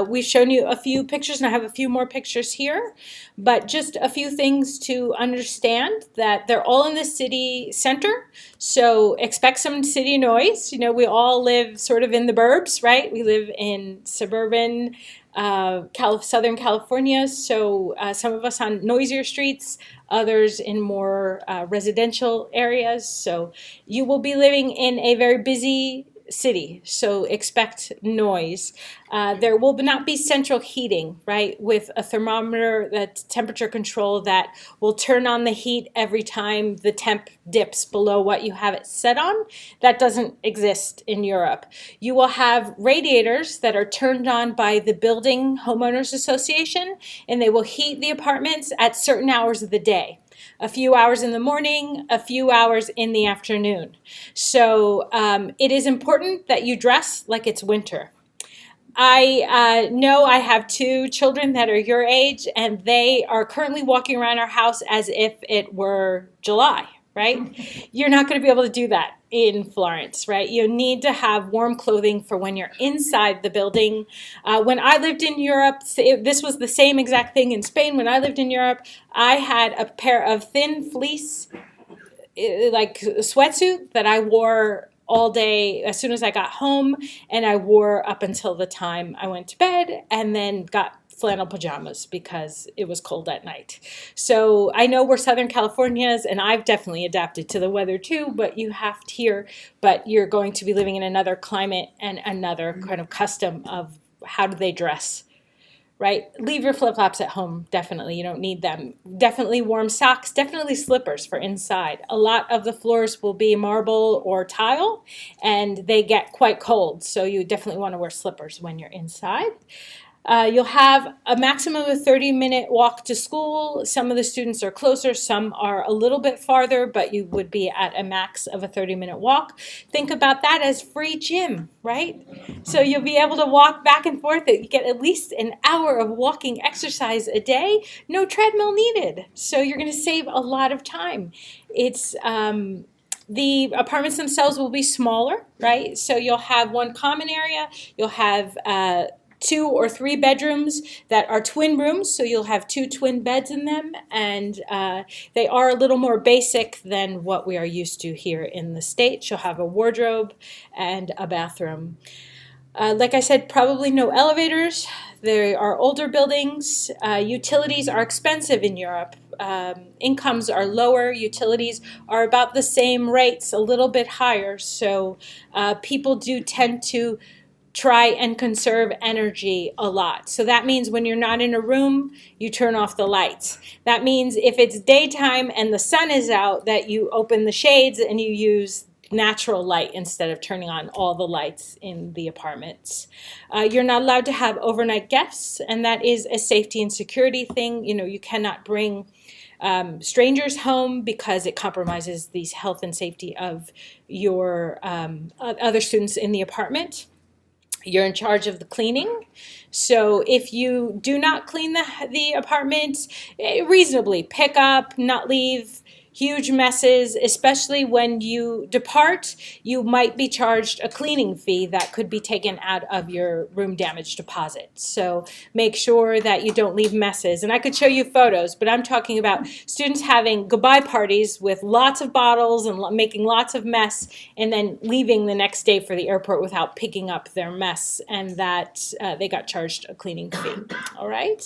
we've shown you a few pictures, and I have a few more pictures here, but just a few things to understand that they're all in the city center, so expect some city noise. You know, we all live sort of in the burbs, right? We live in suburban Southern California, so some of us on noisier streets, others in more residential areas, so you will be living in a very busy city, so expect noise. There will not be central heating, right, with a thermometer, that temperature control that will turn on the heat every time the temp dips below what you have it set on. That doesn't exist in Europe. You will have radiators that are turned on by the building homeowners association, and they will heat the apartments at certain hours of the day. A few hours in the morning, a few hours in the afternoon. So it is important that you dress like it's winter. I know I have two children that are your age, and they are currently walking around our house as if it were July, right? You're not going to be able to do that in Florence, right? You need to have warm clothing for when you're inside the building. When I lived in Europe, this was the same exact thing in Spain. When I lived in Europe, I had a pair of thin fleece, like sweatsuit that I wore all day as soon as I got home, and I wore up until the time I went to bed, and then got flannel pajamas because it was cold at night. So I know we're Southern Californians, and I've definitely adapted to the weather too, but you have to here, but you're going to be living in another climate and another kind of custom of how do they dress. Right? Leave your flip-flops at home, definitely. You don't need them. Definitely warm socks, definitely slippers for inside. A lot of the floors will be marble or tile, and they get quite cold, so you definitely want to wear slippers when you're inside. You'll have a maximum of 30-minute walk to school. Some of the students are closer, some are a little bit farther, but you would be at a max of a 30-minute walk. Think about that as free gym, right? So you'll be able to walk back and forth. You get at least an hour of walking exercise a day, no treadmill needed. So you're going to save a lot of time. It's the apartments themselves will be smaller, right? So you'll have one common area, you'll have 2 or 3 bedrooms that are twin rooms, so you'll have 2 twin beds in them, and they are a little more basic than what we are used to here in the States. You'll have a wardrobe and a bathroom. Like I said, probably no elevators. There are older buildings. Utilities are expensive in Europe. Incomes are lower. Utilities are about the same rates, a little bit higher, so people do tend to try and conserve energy a lot. So that means when you're not in a room, you turn off the lights. That means if it's daytime and the sun is out, that you open the shades and you use natural light instead of turning on all the lights in the apartments. You're not allowed to have overnight guests, and that is a safety and security thing. You know, you cannot bring strangers home because it compromises the health and safety of your other students in the apartment. You're in charge of the cleaning. So if you do not clean the apartment reasonably, pick up, not leave huge messes, especially when you depart, you might be charged a cleaning fee that could be taken out of your room damage deposit. So make sure that you don't leave messes. And I could show you photos, but I'm talking about students having goodbye parties with lots of bottles and making lots of mess, and then leaving the next day for the airport without picking up their mess, and that they got charged a cleaning fee. All right?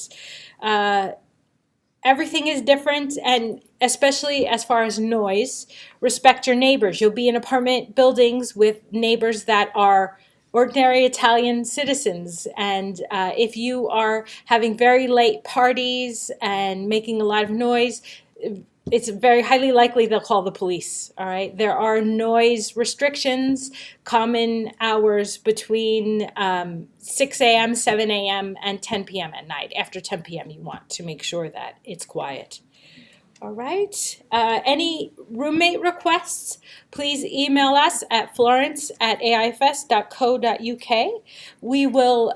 Everything is different, and especially as far as noise, respect your neighbors. You'll be in apartment buildings with neighbors that are ordinary Italian citizens, and if you are having very late parties and making a lot of noise, it's very highly likely they'll call the police, all right? There are noise restrictions, common hours between 6 a.m., 7 a.m., and 10 p.m. at night. After 10 p.m., you want to make sure that it's quiet. All right. Any roommate requests, please email us at florence@aifs.co.uk. We will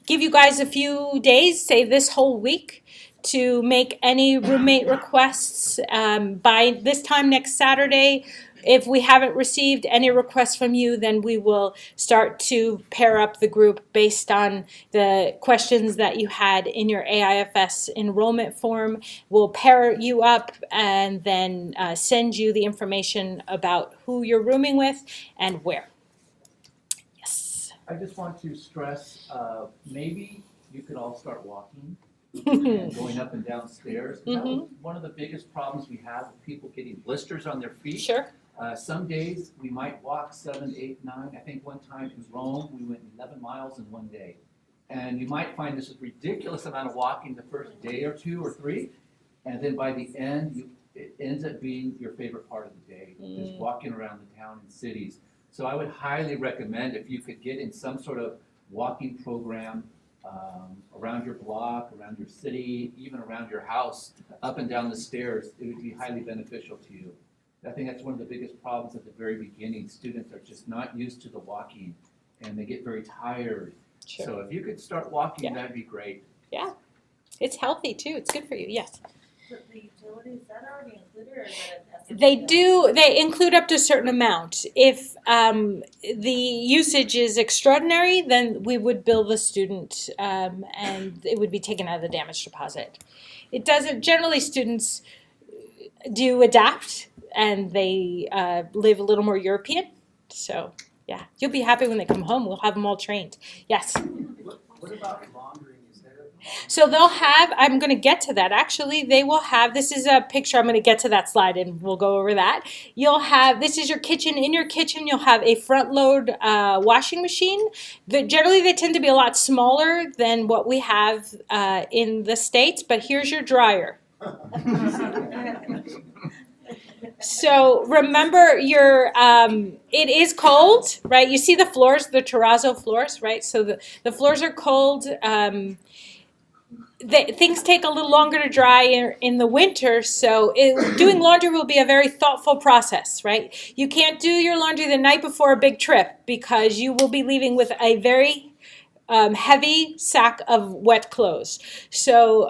give you guys a few days, say this whole week, to make any roommate requests. By this time next Saturday, if we haven't received any requests from you, then we will start to pair up the group based on the questions that you had in your AIFS enrollment form. We'll pair you up and then send you the information about who you're rooming with and where. Yes. I just want to stress, maybe you could all start walking and going up and down stairs. That was one of the biggest problems we have with people getting blisters on their feet. Sure. Some days we might walk 7, 8, 9. I think one time in Rome we went 11 miles in one day. And you might find this a ridiculous amount of walking the first day or 2 or 3, and then by the end it ends up being your favorite part of the day, just walking around the town and cities. So I would highly recommend if you could get in some sort of walking program around your block, around your city, even around your house, up and down the stairs, it would be highly beneficial to you. I think that's one of the biggest problems at the very beginning. Students are just not used to the walking, and they get very tired. Sure. So if you could start walking, Yeah. that'd be great. It's healthy too. It's good for you. Yes. The utilities, that already included or is that? They do. They include up to a certain amount. If the usage is extraordinary, then we would bill the student, and it would be taken out of the damage deposit. It doesn't. Generally, students do adapt, and they live a little more European. So yeah, you'll be happy when they come home. We'll have them all trained. Yes. What about laundry? Is there? So they'll have, I'm going to get to that actually, they will have, this is a picture, I'm going to get to that slide and we'll go over that. You'll have, this is your kitchen, in your kitchen you'll have a front load washing machine. Generally they tend to be a lot smaller than what we have in the States, but here's your dryer. So remember it is cold, right? You see the floors, the terrazzo floors, right? So the floors are cold. Things take a little longer to dry in the winter, so doing laundry will be a very thoughtful process, right? You can't do your laundry the night before a big trip because you will be leaving with a very heavy sack of wet clothes. So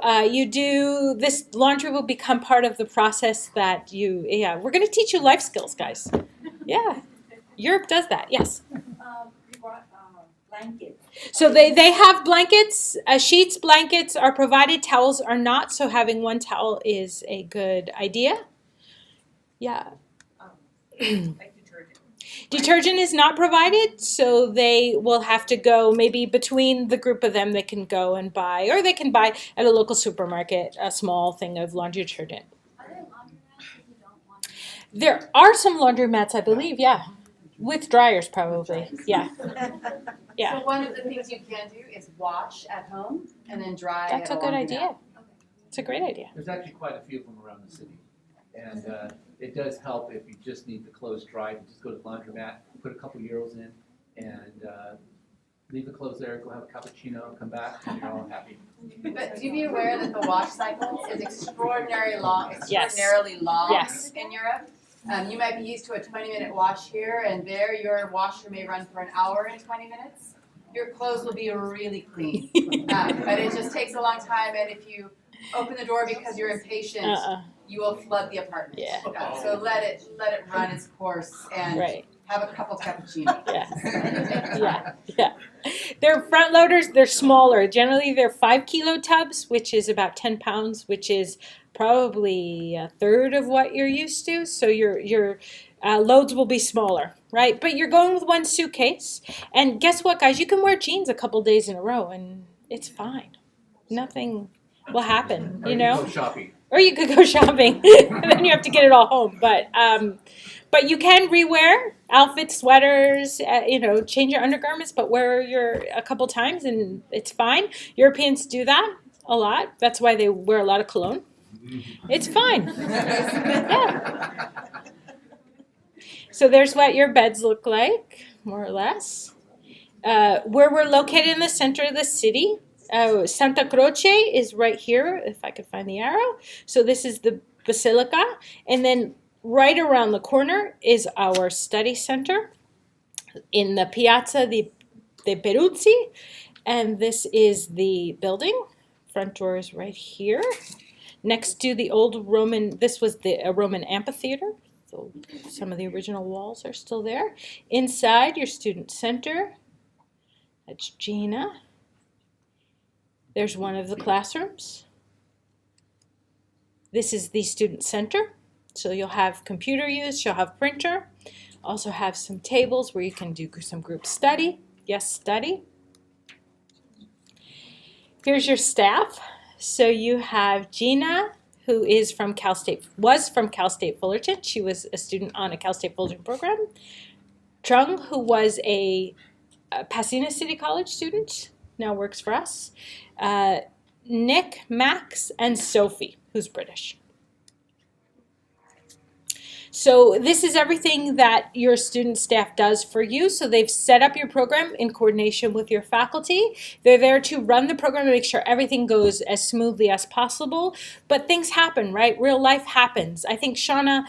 this laundry will become part of the process that we're going to teach you life skills, guys. Yeah, Europe does that, yes. Blankets. So they have blankets, sheets, blankets are provided, towels are not, so having one towel is a good idea. Yeah. Like detergent. Detergent is not provided, so they will have to go maybe between the group of them they can go and buy, or they can buy at a local supermarket a small thing of laundry detergent. Are there laundromats if you don't want to? There are some laundromats, I believe, yeah. With dryers probably, yeah. Yeah. So one of the things you can do is wash at home and then dry That's a at good laundromat. idea. It's a great idea. There's actually quite a few of them around the city. And it does help if you just need the clothes dried. You just go to the laundromat, put a couple euros in, and leave the clothes there, go have a cappuccino, come back, and you're all happy. But do be aware that the wash cycle is extraordinarily long Yes. Yes. in Europe. You might be used to a 20-minute wash here, and there your washer may run for an hour and 20 minutes. Your clothes will be really clean. But it just takes a long time, and if you open the door because you're impatient, you will flood the apartment. Yeah. So let it run its course and Right. have a couple cappuccinos. Yeah. They're front loaders, they're smaller. Generally they're 5 kilo tubs, which is about 10 pounds, which is probably a third of what you're used to. So your loads will be smaller, right? But you're going with one suitcase. And guess what, guys? You can wear jeans a couple days in a row and it's fine. Nothing will happen, you know? Go shopping. Or you could go shopping, and then you have to get it all home. But you can rewear outfits, sweaters, change your undergarments, but wear a couple times and it's fine. Europeans do that a lot. That's why they wear a lot of cologne. It's fine. Yeah. So there's what your beds look like, more or less. Where we're located in the center of the city. Santa Croce is right here, if I could find the arrow. So this is the Basilica. And then right around the corner is our study center in the Piazza de Peruzzi. And this is the building. Front door is right here. Next to the old Roman, this was a Roman amphitheater. So some of the original walls are still there. Inside, your student center. That's Gina. There's one of the classrooms. This is the student center. So you'll have computer use, you'll have printer. Also have some tables where you can do some group study. Yes, study. Here's your staff. So you have Gina, who was from Cal State Fullerton. She was a student on a Cal State Fullerton program. Trung, who was a Pasadena City College student, now works for us. Nick, Max, and Sophie, who's British. So this is everything that your student staff does for you. So they've set up your program in coordination with your faculty. They're there to run the program and make sure everything goes as smoothly as possible. But things happen, right? Real life happens. I think Shauna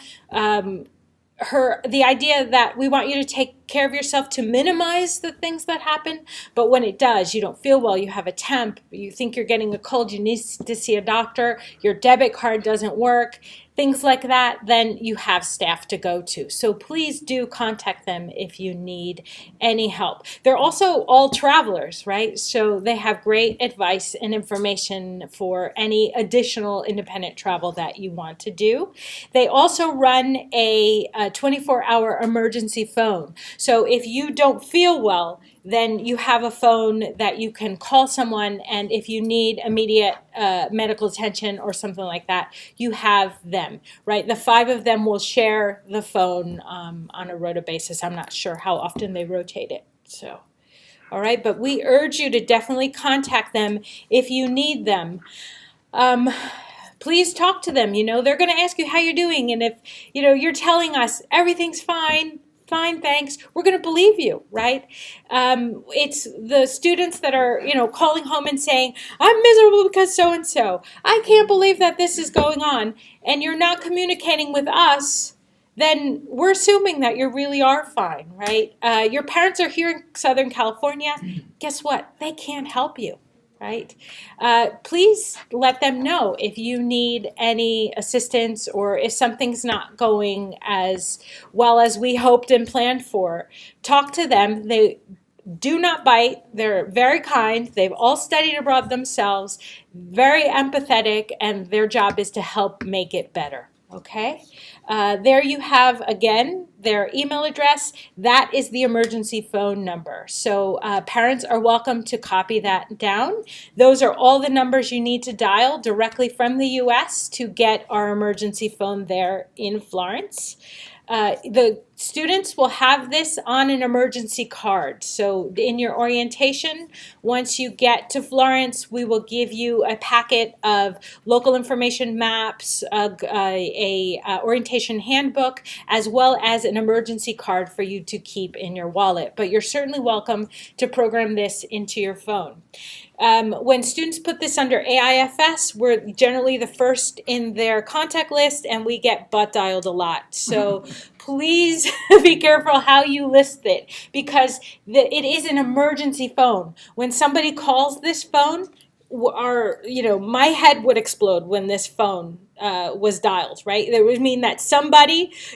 the idea that we want you to take care of yourself to minimize the things that happen, but when it does, you don't feel well, you have a temp, you think you're getting a cold, you need to see a doctor, your debit card doesn't work, things like that, then you have staff to go to. So please do contact them if you need any help. They're also all travelers, right? So they have great advice and information for any additional independent travel that you want to do. They also run a 24-hour emergency phone. So if you don't feel well, then you have a phone that you can call someone, and if you need immediate medical attention or something like that, you have them, right? The 5 of them will share the phone on a rota basis. I'm not sure how often they rotate it. So, all right, but we urge you to definitely contact them if you need them. Please talk to them. You know, they're going to ask you how you're doing, and if, you know, you're telling us everything's fine, thanks, we're going to believe you, right? It's the students that are, you know, calling home and saying, I'm miserable because so-and-so. I can't believe that this is going on, and you're not communicating with us, then we're assuming that you really are fine, right? Your parents are here in Southern California. Guess what? They can't help you. Right? Please let them know if you need any assistance or if something's not going as well as we hoped and planned for. Talk to them. They do not bite. They're very kind. They've all studied abroad themselves, very empathetic, and their job is to help make it better. Okay? There you have, again, their email address. That is the emergency phone number. So parents are welcome to copy that down. Those are all the numbers you need to dial directly from the U.S. to get our emergency phone there in Florence. The students will have this on an emergency card. So in your orientation, once you get to Florence, we will give you a packet of local information maps, a orientation handbook, as well as an emergency card for you to keep in your wallet. But you're certainly welcome to program this into your phone. When students put this under AIFS, we're generally the first in their contact list, and we get butt dialed a lot. So please be careful how you list it, because it is an emergency phone. When somebody calls this phone, my head would explode when this phone was dialed, right? That would mean that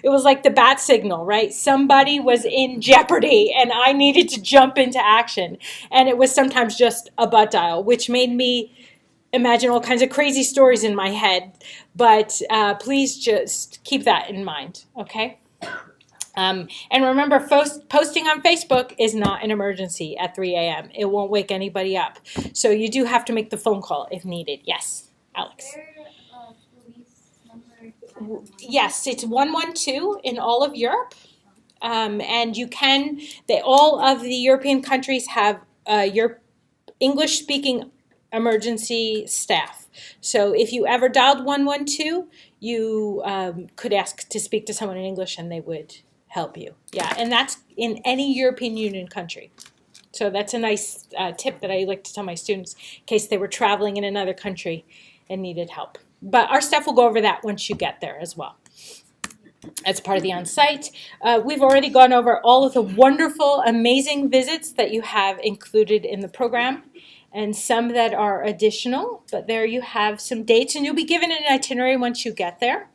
it was like the bat signal, right? Somebody was in jeopardy and I needed to jump into action. And it was sometimes just a butt dial, which made me imagine all kinds of crazy stories in my head. But please just keep that in mind, okay? And remember, posting on Facebook is not an emergency at 3 a.m. It won't wake anybody up. So you do have to make the phone call if needed. Yes, Alex. Yes, it's 112 in all of Europe. And all of the European countries have your English-speaking emergency staff. So if you ever dialed 112, you could ask to speak to someone in English and they would help you. Yeah, and that's in any European Union country. So that's a nice tip that I like to tell my students in case they were traveling in another country and needed help. But our staff will go over that once you get there as well. As part of the on-site, we've already gone over all of the wonderful, amazing visits that you have included in the program, and some that are additional. But there you have some dates, and you'll be given an itinerary once you get there.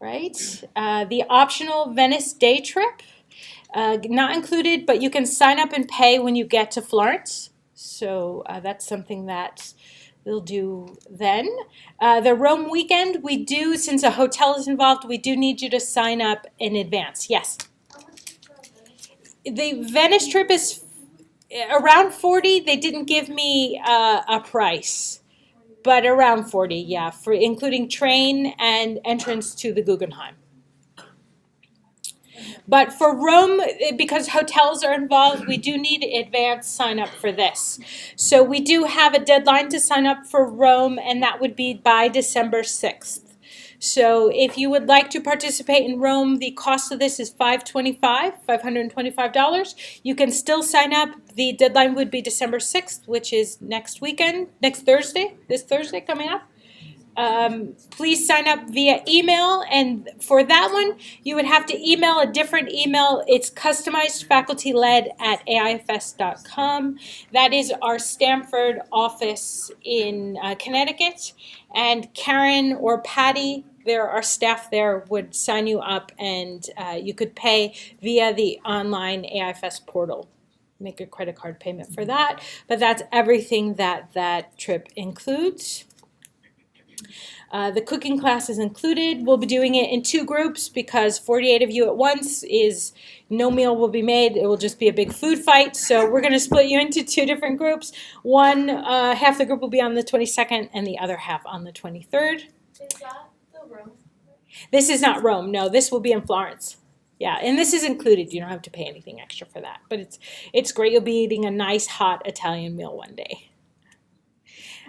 Right? The optional Venice day trip, not included, but you can sign up and pay when you get to Florence. So that's something that we'll do then. The Rome weekend, since a hotel is involved, we do need you to sign up in advance. Yes? The Venice trip is around 40. They didn't give me a price, but around 40, yeah, for including train and entrance to the Guggenheim. But for Rome, because hotels are involved, we do need advance sign up for this. So we do have a deadline to sign up for Rome, and that would be by December 6th. So if you would like to participate in Rome, the cost of this is $525. You can still sign up. The deadline would be December 6th, which is next Thursday, this Thursday coming up. please sign up via email, and for that one, you would have to email a different email. It's customized faculty-led at AIFS.com. That is our Stamford office in Connecticut, and Karen or Patty, there are staff there, would sign you up, and you could pay via the online AIFS portal. Make a credit card payment for that, but that's everything that trip includes. The cooking class is included. We'll be doing it in 2 groups because 48 of you at once is no meal will be made. It will just be a big food fight. So we're going to split you into 2 different groups. One, half the group will be on the 22nd and the other half on the 23rd. Is that the Rome? This is not Rome. No, this will be in Florence. Yeah, and this is included. You don't have to pay anything extra for that. But it's great. You'll be eating a nice hot Italian meal one day.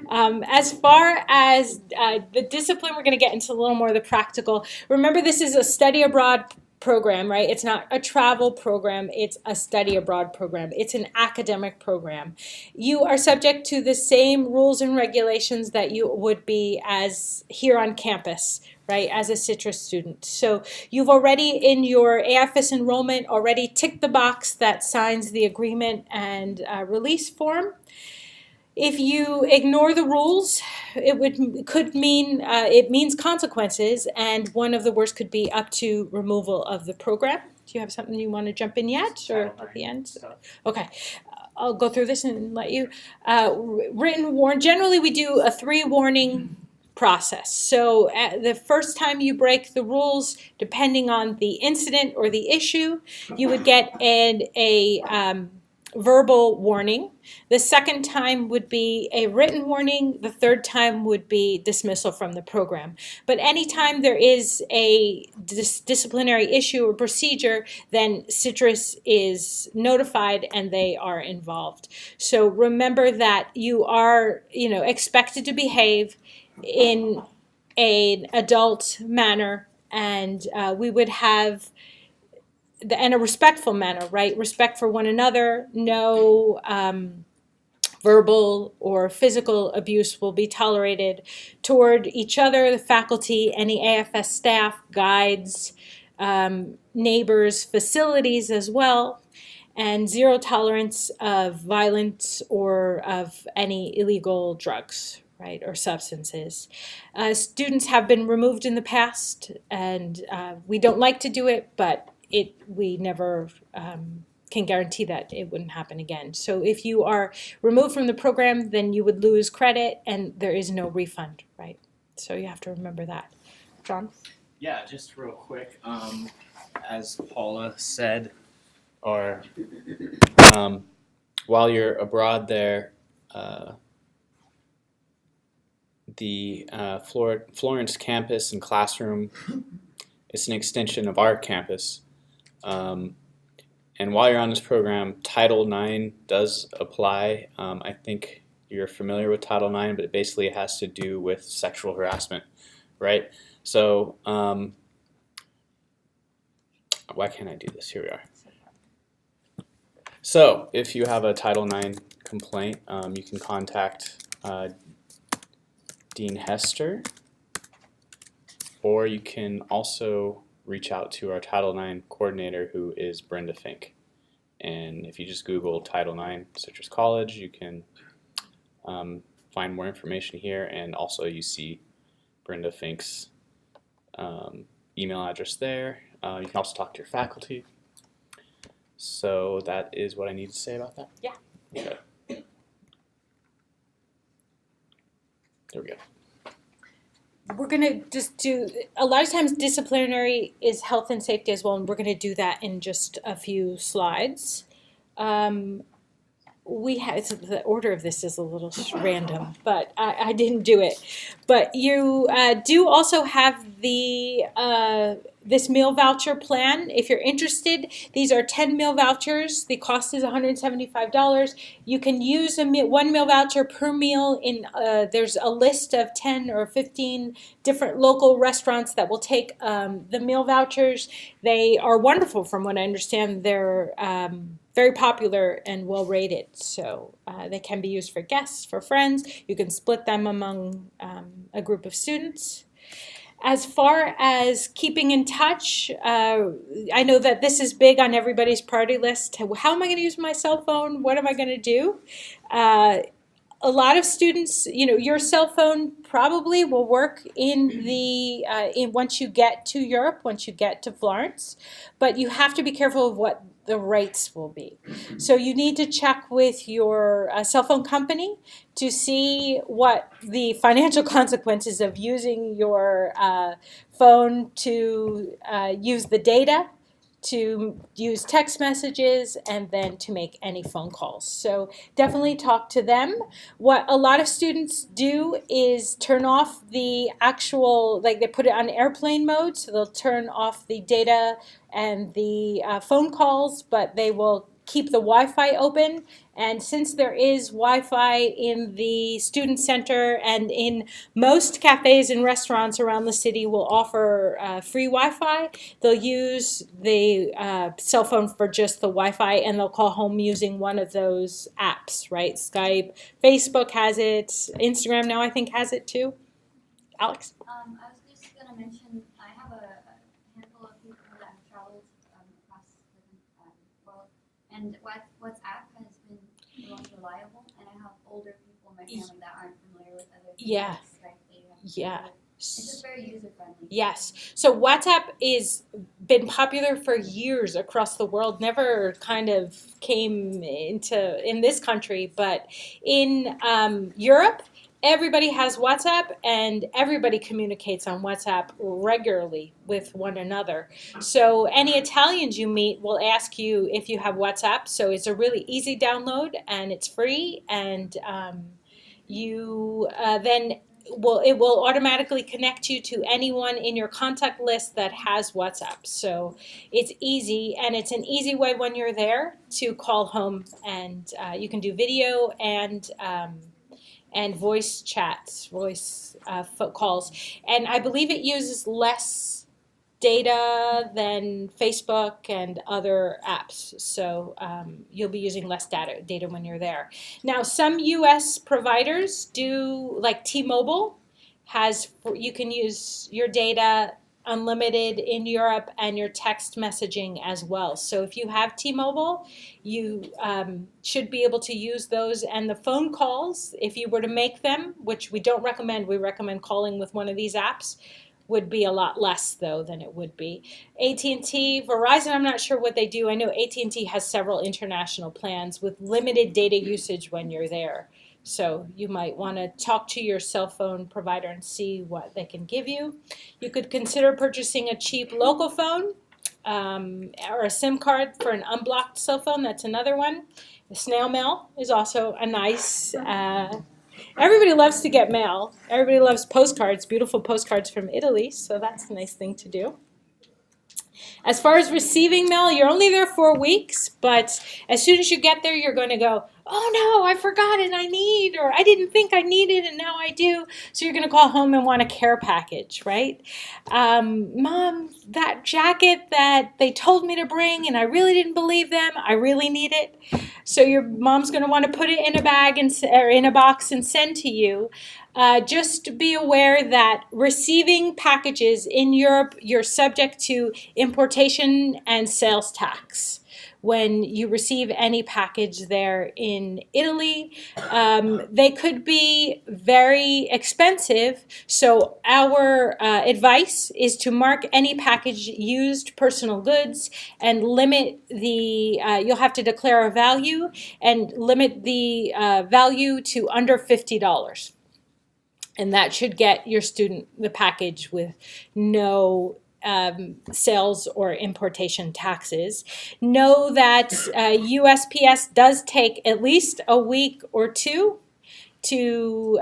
As far as the discipline, we're going to get into a little more of the practical. Remember, this is a study abroad program, right? It's not a travel program. It's a study abroad program. It's an academic program. You are subject to the same rules and regulations that you would be as here on campus, right, as a Citrus student. So you've already, in your AIFS enrollment, already ticked the box that signs the agreement and release form. If you ignore the rules, it means consequences, and one of the worst could be up to removal of the program. Do you have something you want to jump in yet, or at the end? Okay, I'll go through this and let you. Written warn. Generally, we do a 3-warning process. So the first time you break the rules, depending on the incident or the issue, you would get a verbal warning. The second time would be a written warning. The third time would be dismissal from the program. But anytime there is a disciplinary issue or procedure, then Citrus is notified and they are involved. So remember that you are, expected to behave in an adult manner, and we would have in a respectful manner, right? Respect for one another. No verbal or physical abuse will be tolerated toward each other, the faculty, any AIFS staff, guides, neighbors, facilities as well, and 0 tolerance of violence or of any illegal drugs, right, or substances. Students have been removed in the past, and we don't like to do it, but we never can guarantee that it wouldn't happen again. So if you are removed from the program, then you would lose credit and there is no refund, right? So you have to remember that. John? Yeah, just real quick, as Paula said, or while you're abroad there, the Florence campus and classroom is an extension of our campus. And while you're on this program, Title IX does apply. I think you're familiar with Title IX, but basically it has to do with sexual harassment, right? So, why can't I do this? Here we are. So, if you have a Title IX complaint, you can contact Dean Hester, or you can also reach out to our Title IX coordinator, who is Brenda Fink. And if you just Google Title IX Citrus College, you can find more information here, and also you see Brenda Fink's email address there. You can also talk to your faculty. So that is what I need to say about that? Yeah. Okay. There we go. We're going to just do, a lot of times disciplinary is health and safety as well, and we're going to do that in just a few slides. The order of this is a little random, but I didn't do it. But you do also have the this meal voucher plan. If you're interested, these are 10 meal vouchers. The cost is $175. You can use one meal voucher per meal. There's a list of 10 or 15 different local restaurants that will take the meal vouchers. They are wonderful from what I understand. They're very popular and well rated. So they can be used for guests, for friends. You can split them among a group of students. As far as keeping in touch, I know that this is big on everybody's priority list. How am I going to use my cell phone? What am I going to do? A lot of students, your cell phone probably will work once you get to Europe, once you get to Florence, but you have to be careful of what the rates will be. So you need to check with your cell phone company to see what the financial consequences of using your phone to use the data, to use text messages, and then to make any phone calls. So definitely talk to them. What a lot of students do is turn off the actual, they put it on airplane mode, so they'll turn off the data and the phone calls, but they will keep the Wi-Fi open. And since there is Wi-Fi in the student center and in most cafes and restaurants around the city will offer free Wi-Fi, they'll use the cell phone for just the Wi-Fi, and they'll call home using one of those apps, right? Skype, Facebook has it, Instagram now I think has it too. Alex? I was just going to mention, I have a handful of people that have traveled across the world, and WhatsApp has been the most reliable, and I have older people in my family that aren't familiar with other things Yeah. like Skype, they have Yeah. It's just very user-friendly. Yes. So WhatsApp is been popular for years across the world, never kind of came in this country, but in Europe, everybody has WhatsApp and everybody communicates on WhatsApp regularly with one another. So any Italians you meet will ask you if you have WhatsApp. So it's a really easy download and it's free, and you then it will automatically connect you to anyone in your contact list that has WhatsApp. So it's easy, and it's an easy way when you're there to call home, and you can do video and voice chats, voice calls. And I believe it uses less data than Facebook and other apps. So you'll be using less data when you're there. Now, some US providers do, like T-Mobile you can use your data unlimited in Europe and your text messaging as well. So if you have T-Mobile, you should be able to use those. And the phone calls, if you were to make them, which we don't recommend, we recommend calling with one of these apps, would be a lot less though than it would be. AT&T, Verizon, I'm not sure what they do. I know AT&T has several international plans with limited data usage when you're there. So you might want to talk to your cell phone provider and see what they can give you. You could consider purchasing a cheap local phone or a SIM card for an unblocked cell phone. That's another one. The snail mail is also a nice everybody loves to get mail. Everybody loves postcards, beautiful postcards from Italy, so that's a nice thing to do. As far as receiving mail, you're only there 4 weeks, but as soon as you get there, you're going to go, oh no, I forgot it, or I didn't think I needed and now I do. So you're going to call home and want a care package, right? Mom, that jacket that they told me to bring and I really didn't believe them, I really need it. So your mom's going to want to put it in a bag or in a box and send to you. Just be aware that receiving packages in Europe, you're subject to importation and sales tax when you receive any package there in Italy. They could be very expensive, so our advice is to mark any package used personal goods and limit you'll have to declare a value and limit the value to under $50. And that should get your student the package with no sales or importation taxes. Know that USPS does take at least a week or two to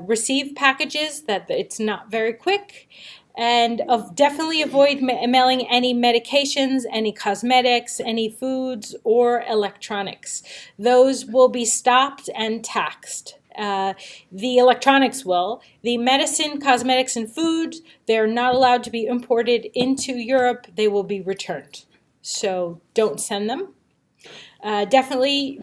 receive packages, that it's not very quick. And definitely avoid mailing any medications, any cosmetics, any foods, or electronics. Those will be stopped and taxed. The electronics will. The medicine, cosmetics, and food, they're not allowed to be imported into Europe. They will be returned. So don't send them. Definitely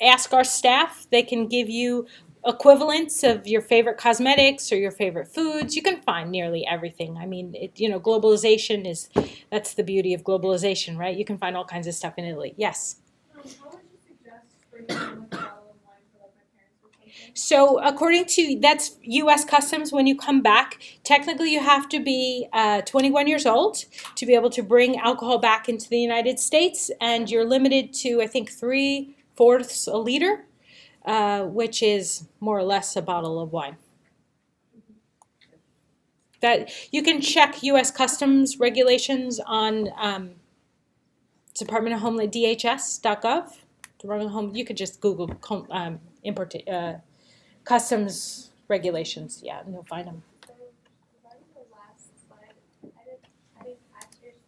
ask our staff. They can give you equivalents of your favorite cosmetics or your favorite foods. You can find nearly everything. I mean, globalization that's the beauty of globalization, right? You can find all kinds of stuff in Italy. Yes? How would you suggest bringing home a bottle of wine for like my parents or something? So according to, that's U.S. Customs, when you come back, technically you have to be 21 years old to be able to bring alcohol back into the United States, and you're limited to, I think, 3/4 a liter. Which is more or less a bottle of wine. That you can check U.S. Customs regulations on Department of Homeland DHS.gov. Department of Home. You could just Google import customs regulations. Yeah, and you'll find them. So regarding the last slide, I didn't catch it.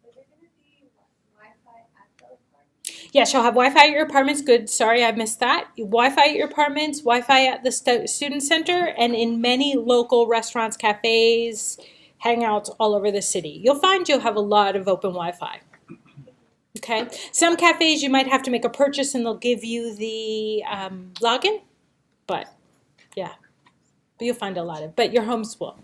Was there going to be Wi-Fi at the apartment? Yes, you'll have Wi-Fi at your apartments. Good. Sorry, I missed that. Wi-Fi at your apartments, Wi-Fi at the student center, and in many local restaurants, cafes, hangouts all over the city. You'll have a lot of open Wi-Fi. Okay. Some cafes you might have to make a purchase and they'll give you the login, but yeah, but you'll find a lot of. But your home's full.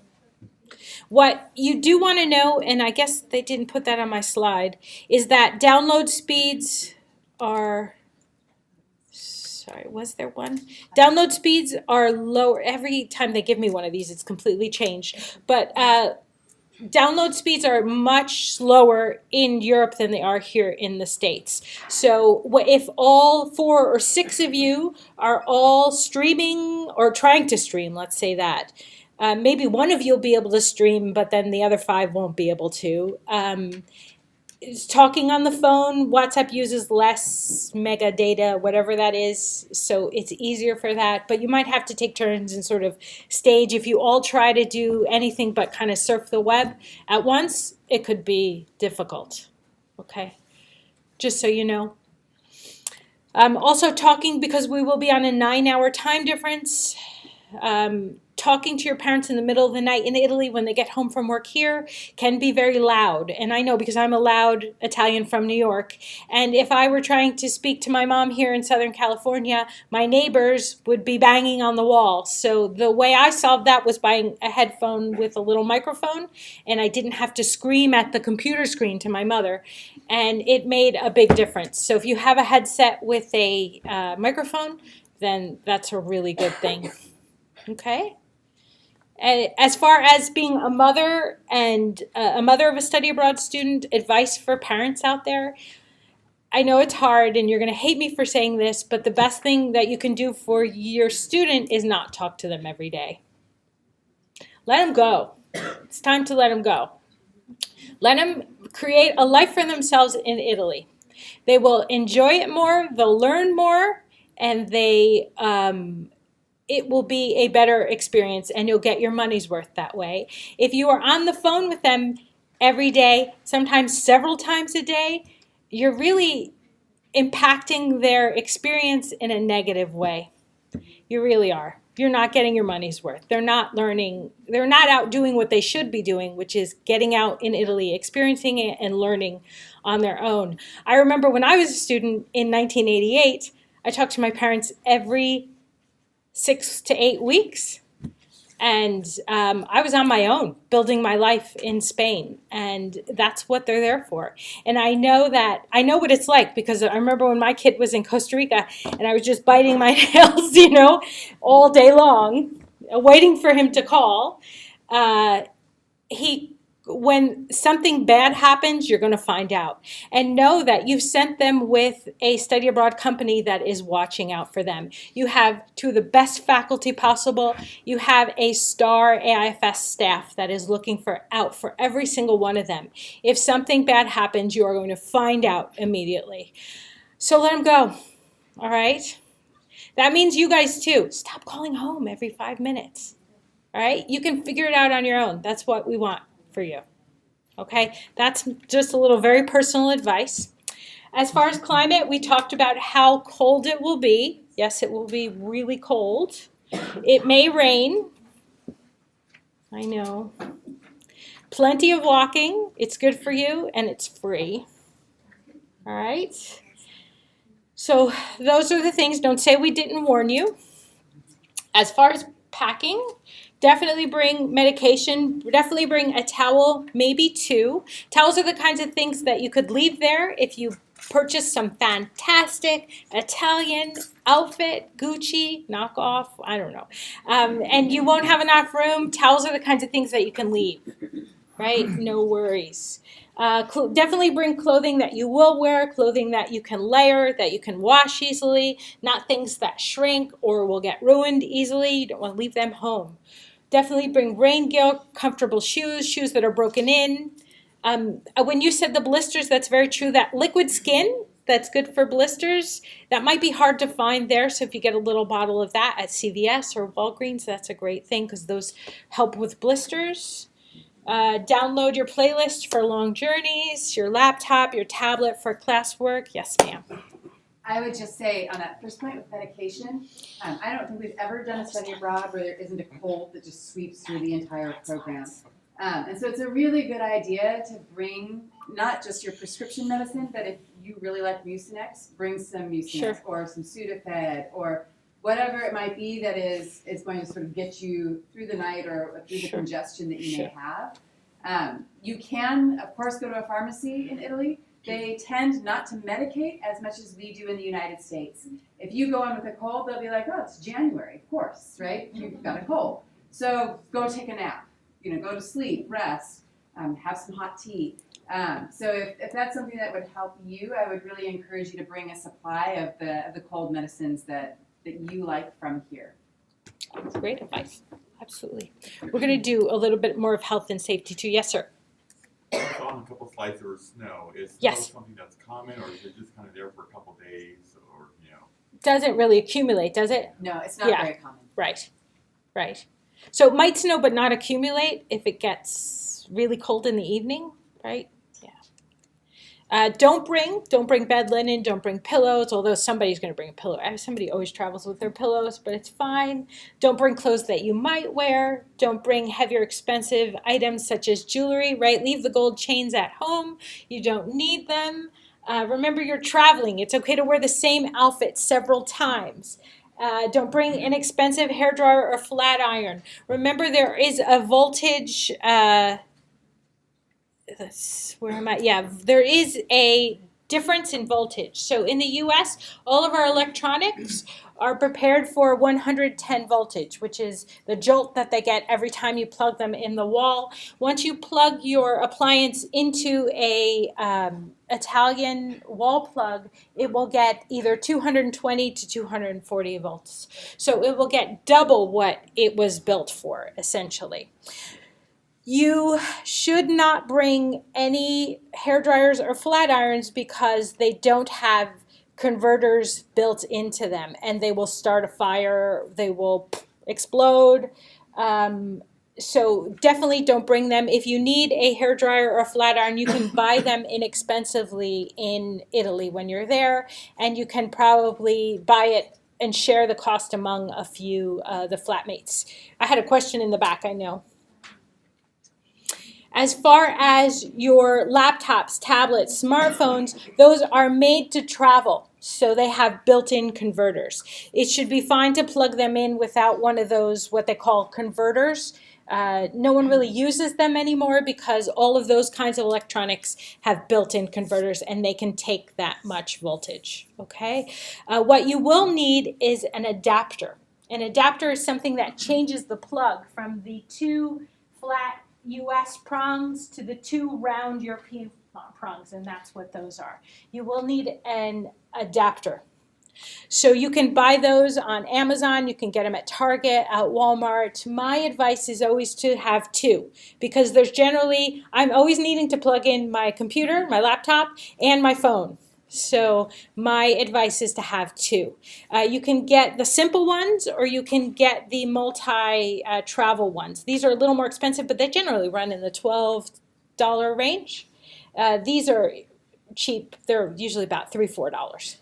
What you do want to know, and I guess they didn't put that on my slide, is that download speeds are, sorry, was there one? Download speeds are lower. Every time they give me one of these, it's completely changed. But download speeds are much slower in Europe than they are here in the States. So if all 4 or 6 of you are all streaming or trying to stream, let's say that, maybe one of you will be able to stream, but then the other 5 won't be able to. Talking on the phone, WhatsApp uses less mega data, whatever that is, so it's easier for that. But you might have to take turns and sort of stage. If you all try to do anything but kind of surf the web at once, it could be difficult. Okay, just so you know. Also talking, because we will be on a 9-hour time difference. Talking to your parents in the middle of the night in Italy when they get home from work here can be very loud. And I know because I'm a loud Italian from New York. And if I were trying to speak to my mom here in Southern California, my neighbors would be banging on the wall. So the way I solved that was buying a headphone with a little microphone, and I didn't have to scream at the computer screen to my mother. And it made a big difference. So if you have a headset with a microphone, then that's a really good thing. Okay? As far as being a mother and a mother of a study abroad student, advice for parents out there, I know it's hard and you're going to hate me for saying this, but the best thing that you can do for your student is not talk to them every day. Let them go. It's time to let them go. Let them create a life for themselves in Italy. They will enjoy it more, they'll learn more, and it will be a better experience and you'll get your money's worth that way. If you are on the phone with them every day, sometimes several times a day, you're really impacting their experience in a negative way. You really are. You're not getting your money's worth. They're not learning. They're not out doing what they should be doing, which is getting out in Italy, experiencing it and learning on their own. I remember when I was a student in 1988, I talked to my parents every 6 to 8 weeks. And I was on my own, building my life in Spain. And that's what they're there for. And I know what it's like, because I remember when my kid was in Costa Rica and I was just biting my nails, all day long, waiting for him to call. When something bad happens, you're going to find out. And know that you've sent them with a study abroad company that is watching out for them. You have 2 of the best faculty possible. You have a star AIFS staff that is looking out for every single one of them. If something bad happens, you are going to find out immediately. So let them go. All right? That means you guys too. Stop calling home every 5 minutes. All right, you can figure it out on your own. That's what we want for you. Okay, that's just a little very personal advice. As far as climate, we talked about how cold it will be. Yes, it will be really cold. It may rain. I know. Plenty of walking. It's good for you and it's free. All right. So those are the things. Don't say we didn't warn you. As far as packing, definitely bring medication. Definitely bring a towel, maybe 2. Towels are the kinds of things that you could leave there if you purchase some fantastic Italian outfit, Gucci, knockoff, I don't know. And you won't have enough room. Towels are the kinds of things that you can leave, right? No worries. Definitely bring clothing that you will wear, clothing that you can layer, that you can wash easily, not things that shrink or will get ruined easily. You don't want to leave them home. Definitely bring rain gear, comfortable shoes, shoes that are broken in. When you said the blisters, that's very true. That liquid skin, that's good for blisters. That might be hard to find there, so if you get a little bottle of that at CVS or Walgreens, that's a great thing because those help with blisters. Download your playlist for long journeys, your laptop, your tablet for classwork. Yes, ma'am. I would just say on that first point with medication, I don't think we've ever done a study abroad where there isn't a cold that just sweeps through the entire program. And so it's a really good idea to bring not just your prescription medicine, but if you really like Mucinex, bring some Mucinex or some Sudafed or whatever it might be that is going to sort of get you through the night or through the congestion that you may have. You can, of course, go to a pharmacy in Italy. They tend not to medicate as much as we do in the United States. If you go in with a cold, they'll be like, oh, it's January, of course, right? You've got a cold. So go take a nap. Go to sleep, rest, have some hot tea. So if that's something that would help you, I would really encourage you to bring a supply of the cold medicines that you like from here. That's great advice. Absolutely. We're going to do a little bit more of health and safety too. Yes, sir. I saw on a couple slides there was snow. Is snow Yes. something that's common, or is it just kind of there for a couple days, or Doesn't really accumulate, does it? No, it's not very common. Right. Right. So it might snow but not accumulate if it gets really cold in the evening, right? Yeah. Don't bring bed linen, don't bring pillows, although somebody's going to bring a pillow. Somebody always travels with their pillows, but it's fine. Don't bring clothes that you might wear. Don't bring heavier expensive items such as jewelry, right? Leave the gold chains at home. You don't need them. Remember, you're traveling. It's okay to wear the same outfit several times. Don't bring inexpensive hairdryer or flat iron. Remember, there is a voltage. Where am I? Yeah, there is a difference in voltage. So in the U.S., all of our electronics are prepared for 110 voltage, which is the jolt that they get every time you plug them in the wall. Once you plug your appliance into a Italian wall plug, it will get either 220 to 240 volts. So it will get double what it was built for, essentially. You should not bring any hair dryers or flat irons because they don't have converters built into them, and they will start a fire, they will explode. So definitely don't bring them. If you need a hair dryer or a flat iron, you can buy them inexpensively in Italy when you're there, and you can probably buy it and share the cost among a few the flatmates. I had a question in the back, I know. As far as your laptops, tablets, smartphones, those are made to travel, so they have built-in converters. It should be fine to plug them in without one of those, what they call converters. No one really uses them anymore because all of those kinds of electronics have built-in converters and they can take that much voltage, okay? What you will need is an adapter. An adapter is something that changes the plug from the two flat US prongs to the two round European prongs, and that's what those are. You will need an adapter. So you can buy those on Amazon, you can get them at Target, at Walmart. My advice is always to have two, because there's generally, I'm always needing to plug in my computer, my laptop, and my phone. So my advice is to have two. You can get the simple ones or you can get the multi-travel ones. These are a little more expensive, but they generally run in the $12 range. These are cheap. They're usually about $3, $4.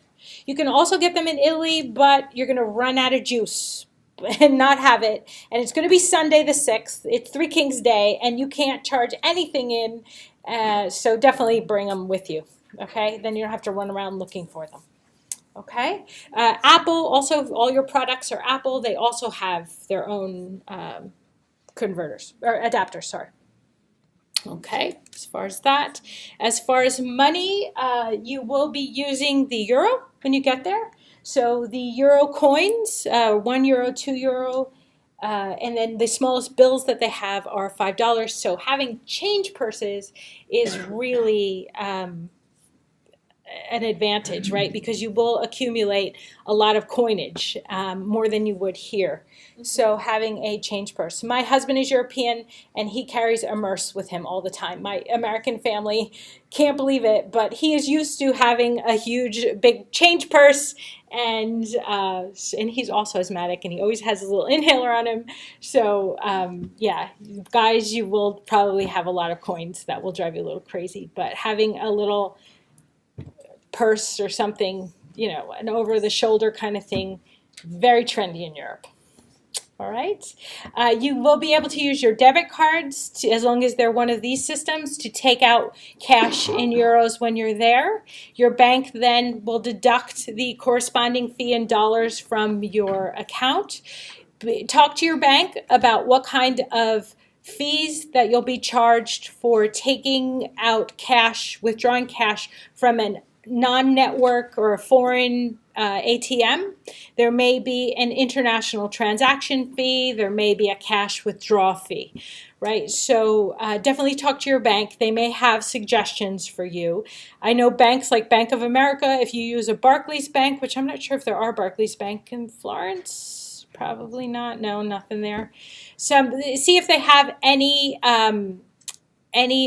You can also get them in Italy, but you're going to run out of juice and not have it. And it's going to be Sunday the 6th. It's Three Kings Day, and you can't charge anything in. So definitely bring them with you. Okay? Then you don't have to run around looking for them. Okay? Apple, also, all your products are Apple. They also have their own converters, or adapters, sorry. Okay, as far as that. As far as money, you will be using the euro when you get there. So the euro coins, €1, €2, and then the smallest bills that they have are $5. So having change purses is really an advantage, right? Because you will accumulate a lot of coinage, more than you would here. So having a change purse. My husband is European and he carries a Merce with him all the time. My American family can't believe it, but he is used to having a huge, big change purse, and he's also asthmatic and he always has a little inhaler on him. So yeah, guys, you will probably have a lot of coins that will drive you a little crazy, but having a little purse or something, you know, an over-the-shoulder kind of thing, very trendy in Europe. All right. You will be able to use your debit cards, as long as they're one of these systems, to take out cash in euros when you're there. Your bank then will deduct the corresponding fee in dollars from your account. Talk to your bank about what kind of fees that you'll be charged for taking out cash, withdrawing cash from a non-network or a foreign ATM. There may be an international transaction fee. There may be a cash withdrawal fee, right? So definitely talk to your bank. They may have suggestions for you. I know banks like Bank of America, if you use a Barclays Bank, which I'm not sure if there are Barclays Bank in Florence, probably not. No, nothing there. So see if they have any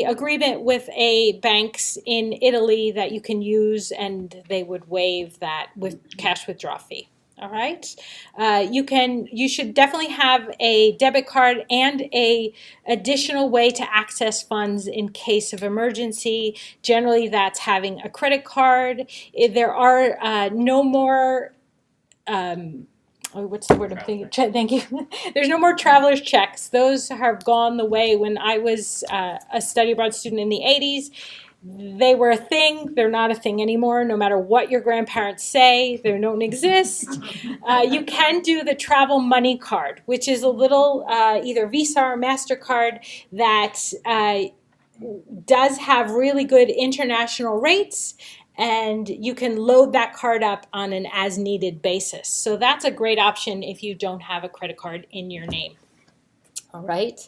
agreement with a banks in Italy that you can use, and they would waive that with cash withdrawal fee. All right. You should definitely have a debit card and a additional way to access funds in case of emergency. Generally, that's having a credit card. There are no more. What's the word I'm thinking? Thank you. There's no more traveler's checks. Those have gone the way. When I was a study abroad student in the 80s, they were a thing. They're not a thing anymore. No matter what your grandparents say, they don't exist. You can do the travel money card, which is a little either Visa or MasterCard that does have really good international rates, and you can load that card up on an as-needed basis. So that's a great option if you don't have a credit card in your name. All right.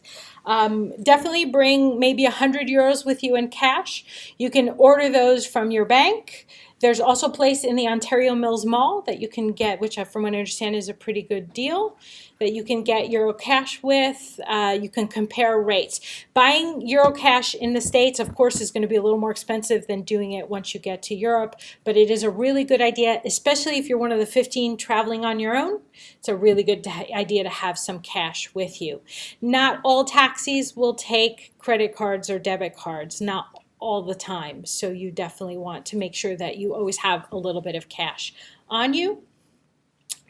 Definitely bring maybe 100 euros with you in cash. You can order those from your bank. There's also a place in the Ontario Mills Mall that you can get, which from what I understand is a pretty good deal, that you can get Euro cash with. You can compare rates. Buying Euro cash in the States, of course, is going to be a little more expensive than doing it once you get to Europe, but it is a really good idea, especially if you're one of the 15 traveling on your own. It's a really good idea to have some cash with you. Not all taxis will take credit cards or debit cards, not all the time. So you definitely want to make sure that you always have a little bit of cash on you.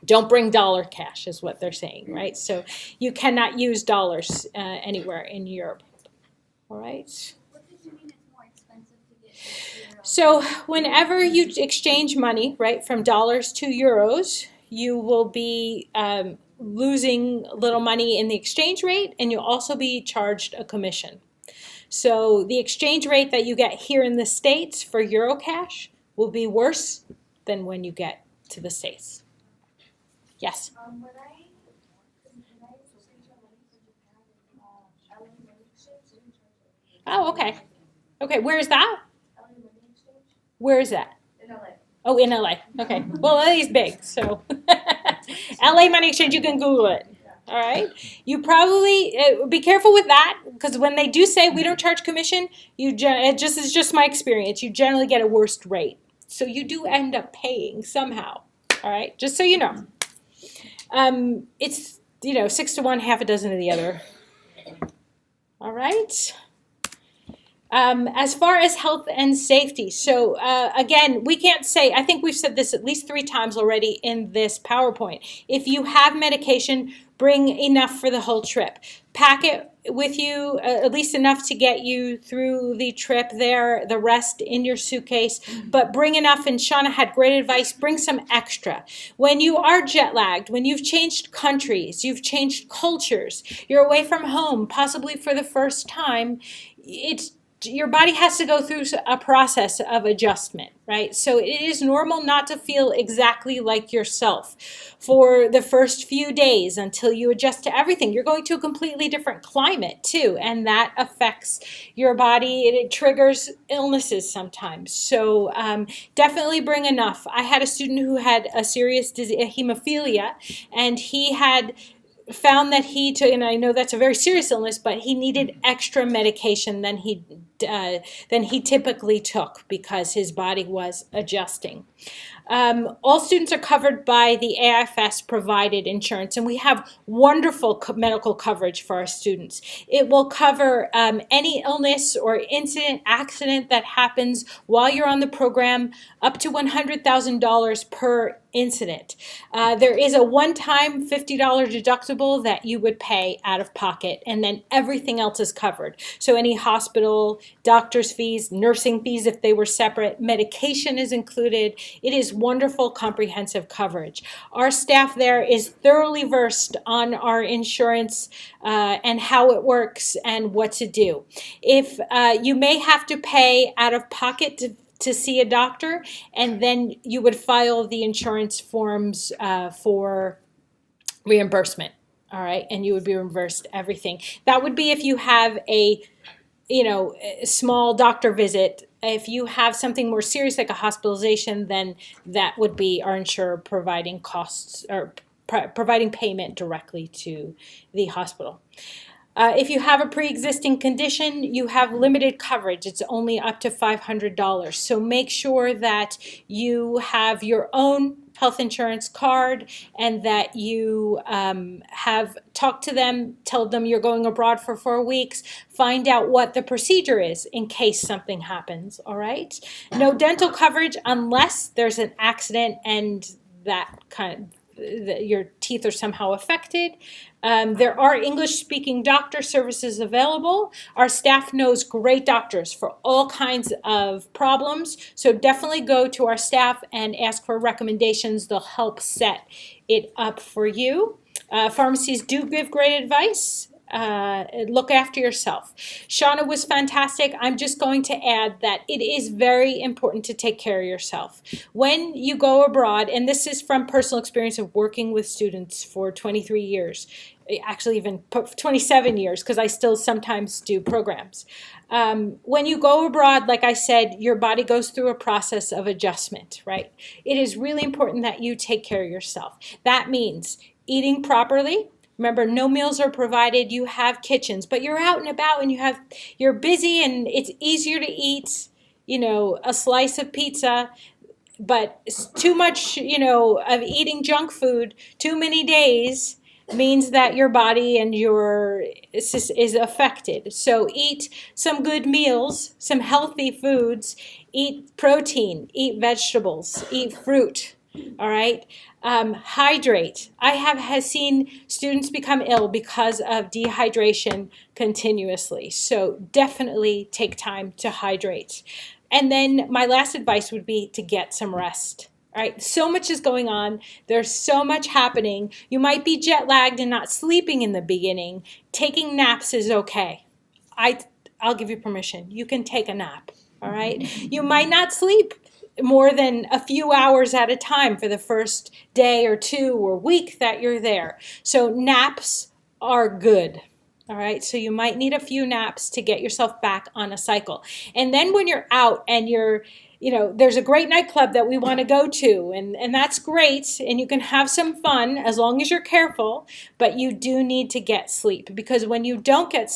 Don't bring dollar cash is what they're saying, right? So you cannot use dollars anywhere in Europe. All right. What does it mean it's more expensive to get euros? So whenever you exchange money, right, from dollars to euros, you will be losing a little money in the exchange rate, and you'll also be charged a commission. So the exchange rate that you get here in the States for Eurocash will be worse than when you get to the States. Yes? Would I exchange my money for Japan and LA money exchange? Oh, okay. Okay, where is that? LA money exchange? Where is that? In LA. Oh, in LA. Okay. Well, LA is big, so LA Money Exchange, you can Google it. All right. You probably be careful with that, because when they do say we don't charge commission, it's just my experience. You generally get a worse rate. So you do end up paying somehow. All right, just so you know. It's 6 to 1, half a dozen of the other. All right. As far as health and safety, so again, we can't say, I think we've said this at least 3 times already in this PowerPoint. If you have medication, bring enough for the whole trip. Pack it with you, at least enough to get you through the trip there, the rest in your suitcase, but bring enough, and Shauna had great advice, bring some extra. When you are jet lagged, when you've changed countries, you've changed cultures, you're away from home, possibly for the first time, your body has to go through a process of adjustment, right? So it is normal not to feel exactly like yourself for the first few days until you adjust to everything. You're going to a completely different climate too, and that affects your body. It triggers illnesses sometimes. So definitely bring enough. I had a student who had a serious hemophilia, and he had found that he took, and I know that's a very serious illness, but he needed extra medication than he typically took because his body was adjusting. All students are covered by the AIFS provided insurance, and we have wonderful medical coverage for our students. It will cover any illness or accident that happens while you're on the program, up to $100,000 per incident. There is a one-time $50 deductible that you would pay out of pocket, and then everything else is covered. So any hospital, doctor's fees, nursing fees if they were separate, medication is included. It is wonderful comprehensive coverage. Our staff there is thoroughly versed on our insurance and how it works and what to do. If you may have to pay out of pocket to see a doctor, and then you would file the insurance forms for reimbursement, all right? And you would be reimbursed everything. That would be if you have a small doctor visit. If you have something more serious like a hospitalization, then that would be our insurer providing costs or providing payment directly to the hospital. If you have a pre-existing condition, you have limited coverage. It's only up to $500. So make sure that you have your own health insurance card and that you have talked to them, tell them you're going abroad for 4 weeks, find out what the procedure is in case something happens, all right? No dental coverage unless there's an accident and that your teeth are somehow affected. There are English-speaking doctor services available. Our staff knows great doctors for all kinds of problems, so definitely go to our staff and ask for recommendations. They'll help set it up for you. Pharmacies do give great advice. Look after yourself. Shauna was fantastic. I'm just going to add that it is very important to take care of yourself. When you go abroad, and this is from personal experience of working with students for 23 years, actually even 27 years, because I still sometimes do programs. When you go abroad, like I said, your body goes through a process of adjustment, right? It is really important that you take care of yourself. That means eating properly. Remember, no meals are provided. You have kitchens, but you're out and about and you're busy, and it's easier to eat, a slice of pizza. But too much, of eating junk food too many days means that your body and is affected. So eat some good meals, some healthy foods, eat protein, eat vegetables, eat fruit, all right? Hydrate. I have seen students become ill because of dehydration continuously. So definitely take time to hydrate. And then my last advice would be to get some rest. All right, so much is going on. There's so much happening. You might be jet lagged and not sleeping in the beginning. Taking naps is okay. I'll give you permission. You can take a nap, all right? You might not sleep more than a few hours at a time for the first day or 2 or week that you're there. So naps are good. All right, so you might need a few naps to get yourself back on a cycle. And then when you're out and you're there's a great nightclub that we want to go to, and that's great, and you can have some fun as long as you're careful, but you do need to get sleep, because when you don't get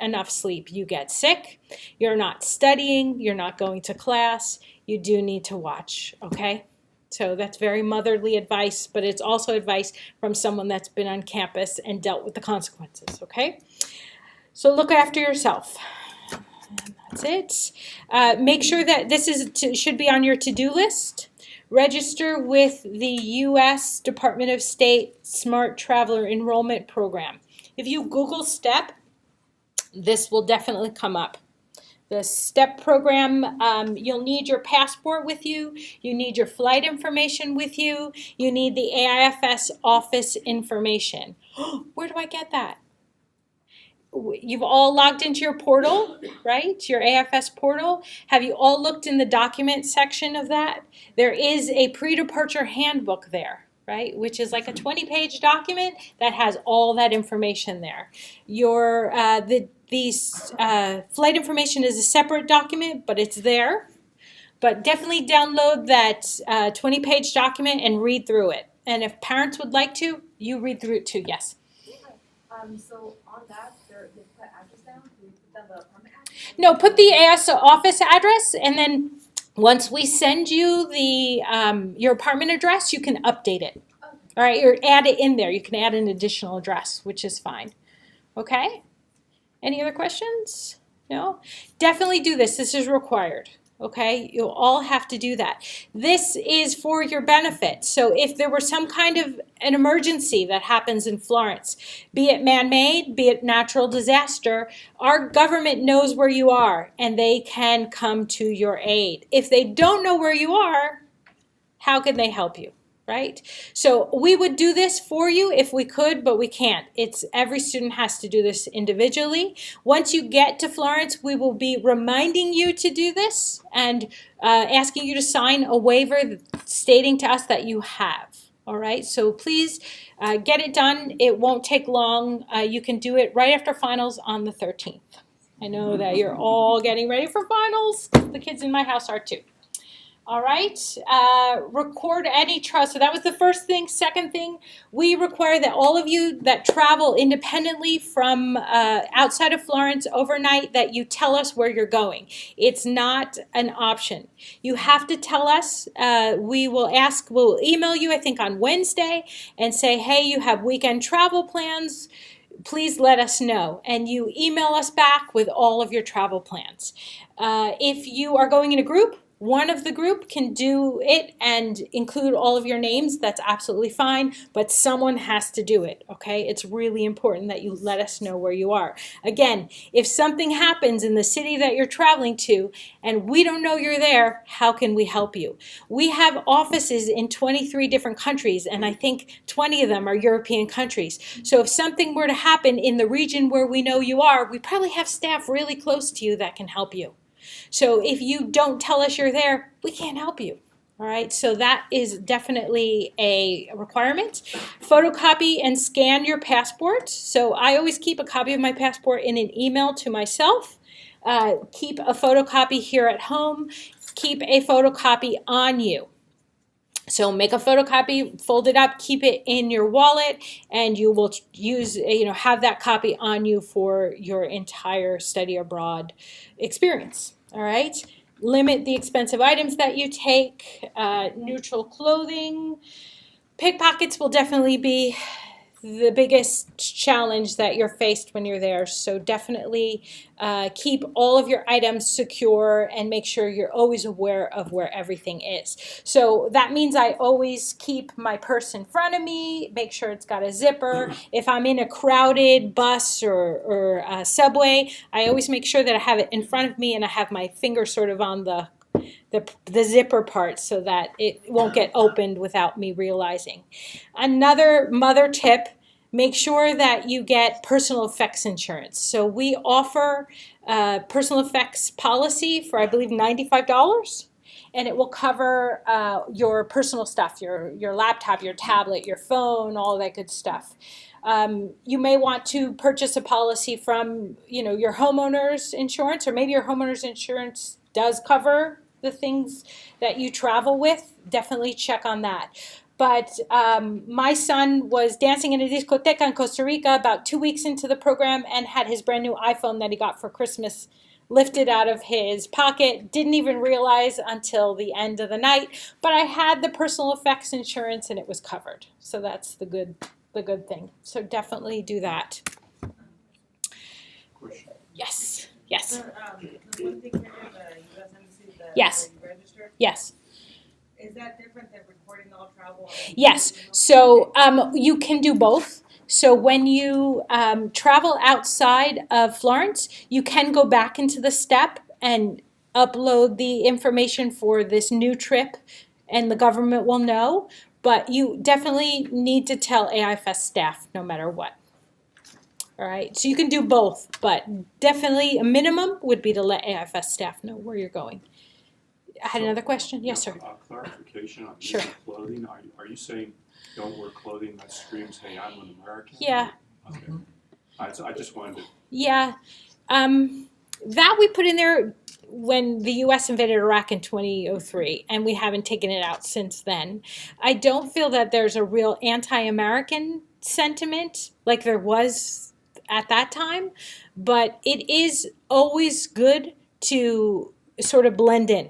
enough sleep, you get sick, you're not studying, you're not going to class, you do need to watch, okay? So that's very motherly advice, but it's also advice from someone that's been on campus and dealt with the consequences, okay? So look after yourself. And that's it. Make sure that this should be on your to-do list. Register with the U.S. Department of State Smart Traveler Enrollment Program. If you Google STEP, this will definitely come up. The STEP program, you'll need your passport with you, you need your flight information with you, you need the AIFS office information. Where do I get that? You've all logged into your portal, right? Your AIFS portal. Have you all looked in the document section of that? There is a pre-departure handbook there, right? Which is like a 20-page document that has all that information there. Your flight information is a separate document, but it's there. But definitely download that 20-page document and read through it. And if parents would like to, you read through it too, yes. So on that, they put address down. Do we put down the apartment address? No, put the AS office address, and then once we send you the your apartment address, you can update it. Okay. All right, or add it in there. You can add an additional address, which is fine. Okay? Any other questions? No? Definitely do this. This is required. Okay? You'll all have to do that. This is for your benefit. So if there were some kind of an emergency that happens in Florence, be it man-made, be it natural disaster, our government knows where you are and they can come to your aid. If they don't know where you are, how can they help you? Right? So we would do this for you if we could, but we can't. Every student has to do this individually. Once you get to Florence, we will be reminding you to do this and asking you to sign a waiver stating to us that you have. All right, so please get it done. It won't take long. You can do it right after finals on the 13th. I know that you're all getting ready for finals. The kids in my house are too. All right, record any trust. So that was the first thing. Second thing, we require that all of you that travel independently from outside of Florence overnight, that you tell us where you're going. It's not an option. You have to tell us. We'll email you, I think, on Wednesday and say, hey, you have weekend travel plans. Please let us know. And you email us back with all of your travel plans. If you are going in a group, one of the group can do it and include all of your names. That's absolutely fine, but someone has to do it, okay? It's really important that you let us know where you are. Again, if something happens in the city that you're traveling to and we don't know you're there, how can we help you? We have offices in 23 different countries, and I think 20 of them are European countries. So if something were to happen in the region where we know you are, we probably have staff really close to you that can help you. So if you don't tell us you're there, we can't help you. All right, so that is definitely a requirement. Photocopy and scan your passport. So I always keep a copy of my passport in an email to myself. Keep a photocopy here at home. Keep a photocopy on you. So make a photocopy, fold it up, keep it in your wallet, and you will have that copy on you for your entire study abroad experience. All right. Limit the expensive items that you take. Neutral clothing. Pickpockets will definitely be the biggest challenge that you're faced when you're there. So definitely keep all of your items secure and make sure you're always aware of where everything is. So that means I always keep my purse in front of me, make sure it's got a zipper. If I'm in a crowded bus or subway, I always make sure that I have it in front of me and I have my finger sort of on the zipper part so that it won't get opened without me realizing. Another mother tip, make sure that you get personal effects insurance. So we offer personal effects policy for, I believe, $95. And it will cover your personal stuff, your laptop, your tablet, your phone, all that good stuff. You may want to purchase a policy from your homeowner's insurance, or maybe your homeowner's insurance does cover the things that you travel with, definitely check on that. But my son was dancing in a discoteca in Costa Rica about 2 weeks into the program and had his brand new iPhone that he got for Christmas lifted out of his pocket. Didn't even realize until the end of the night. But I had the personal effects insurance and it was covered. So that's the good thing. So definitely do that. Question. Yes. The one thing here, the US Embassy, Yes. where you register, Yes. is that different than recording all travel? Yes. So you can do both. So when you travel outside of Florence, you can go back into the step and upload the information for this new trip, and the government will know. But you definitely need to tell AIFS staff no matter what. All right. So you can do both, but definitely a minimum would be to let AIFS staff know where you're going. I had another question. Yes, sir. Clarification on Sure. clothing. Are you saying don't wear clothing that screams, "Hey, I'm an American"? Yeah. Okay. I just wanted to. Yeah. That we put in there when the U.S. invaded Iraq in 2003, and we haven't taken it out since then. I don't feel that there's a real anti-American sentiment like there was at that time, but it is always good to sort of blend in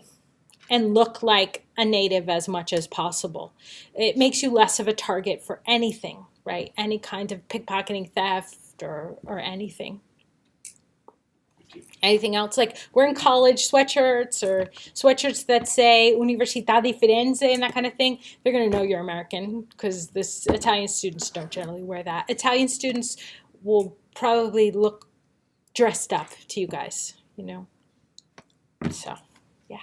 and look like a native as much as possible. It makes you less of a target for anything, right? Any kind of pickpocketing, theft, or anything. Anything else, like wearing college sweatshirts or sweatshirts that say Università di Firenze and that kind of thing, they're going to know you're American because this Italian students don't generally wear that. Italian students will probably look dressed up to you guys, you know. So, yeah.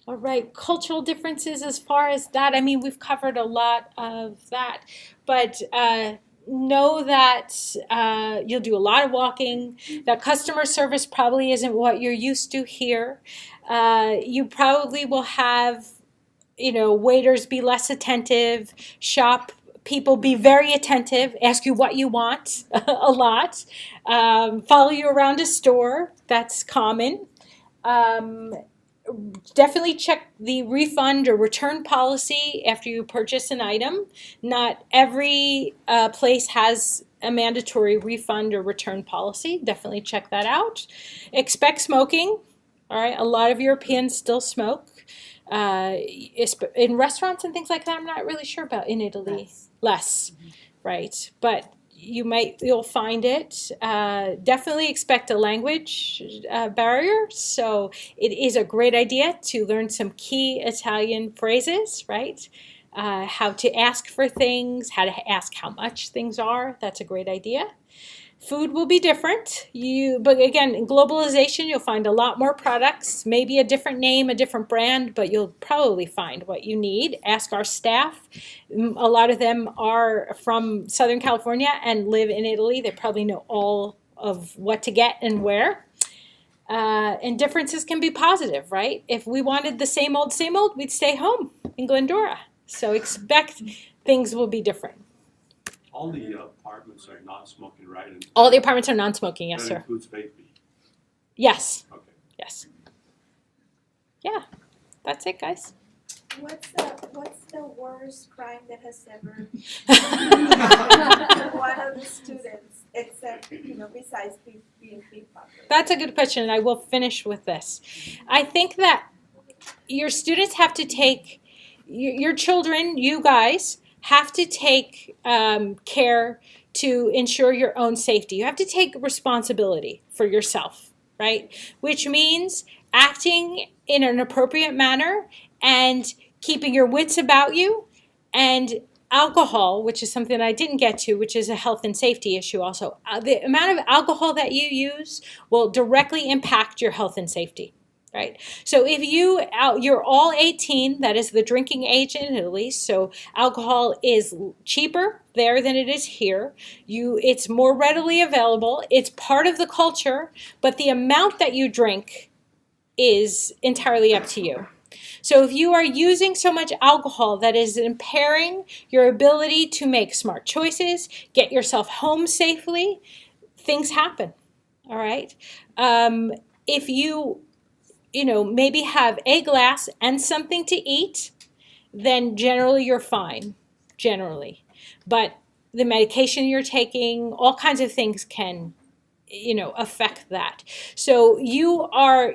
All right, cultural differences as far as that. I mean, we've covered a lot of that, but know that you'll do a lot of walking, that customer service probably isn't what you're used to here. You probably will have, waiters be less attentive, shop people be very attentive, ask you what you want a lot, follow you around a store, that's common. Definitely check the refund or return policy after you purchase an item. Not every place has a mandatory refund or return policy. Definitely check that out. Expect smoking. All right, a lot of Europeans still smoke. In restaurants and things like that, I'm not really sure about in Italy. Less. Right, but you'll find it. Definitely expect a language barrier. So it is a great idea to learn some key Italian phrases, right? How to ask for things, how to ask how much things are. That's a great idea. Food will be different. But again, in globalization, you'll find a lot more products, maybe a different name, a different brand, but you'll probably find what you need. Ask our staff. A lot of them are from Southern California and live in Italy. They probably know all of what to get and where. And differences can be positive, right? If we wanted the same old, we'd stay home in Glendora. So expect things will be different. All the apartments are non-smoking, right? And All the apartments are non-smoking, yes, that sir. includes vaping. Yes. Okay. Yes. Yeah, that's it, guys. What's the worst crime that has ever one of the students, except besides being pickpocketed? That's a good question, and I will finish with this. I think that your students have to take, your children, you guys, have to take care to ensure your own safety. You have to take responsibility for yourself, right? Which means acting in an appropriate manner and keeping your wits about you, and alcohol, which is something I didn't get to, which is a health and safety issue also. The amount of alcohol that you use will directly impact your health and safety. Right. So if you're all 18, that is the drinking age in Italy. So alcohol is cheaper there than it is here. It's more readily available. It's part of the culture, but the amount that you drink is entirely up to you. So if you are using so much alcohol that is impairing your ability to make smart choices, get yourself home safely, things happen. All right. If maybe have a glass and something to eat, then generally you're fine, generally. But the medication you're taking, all kinds of things can, affect that. So you are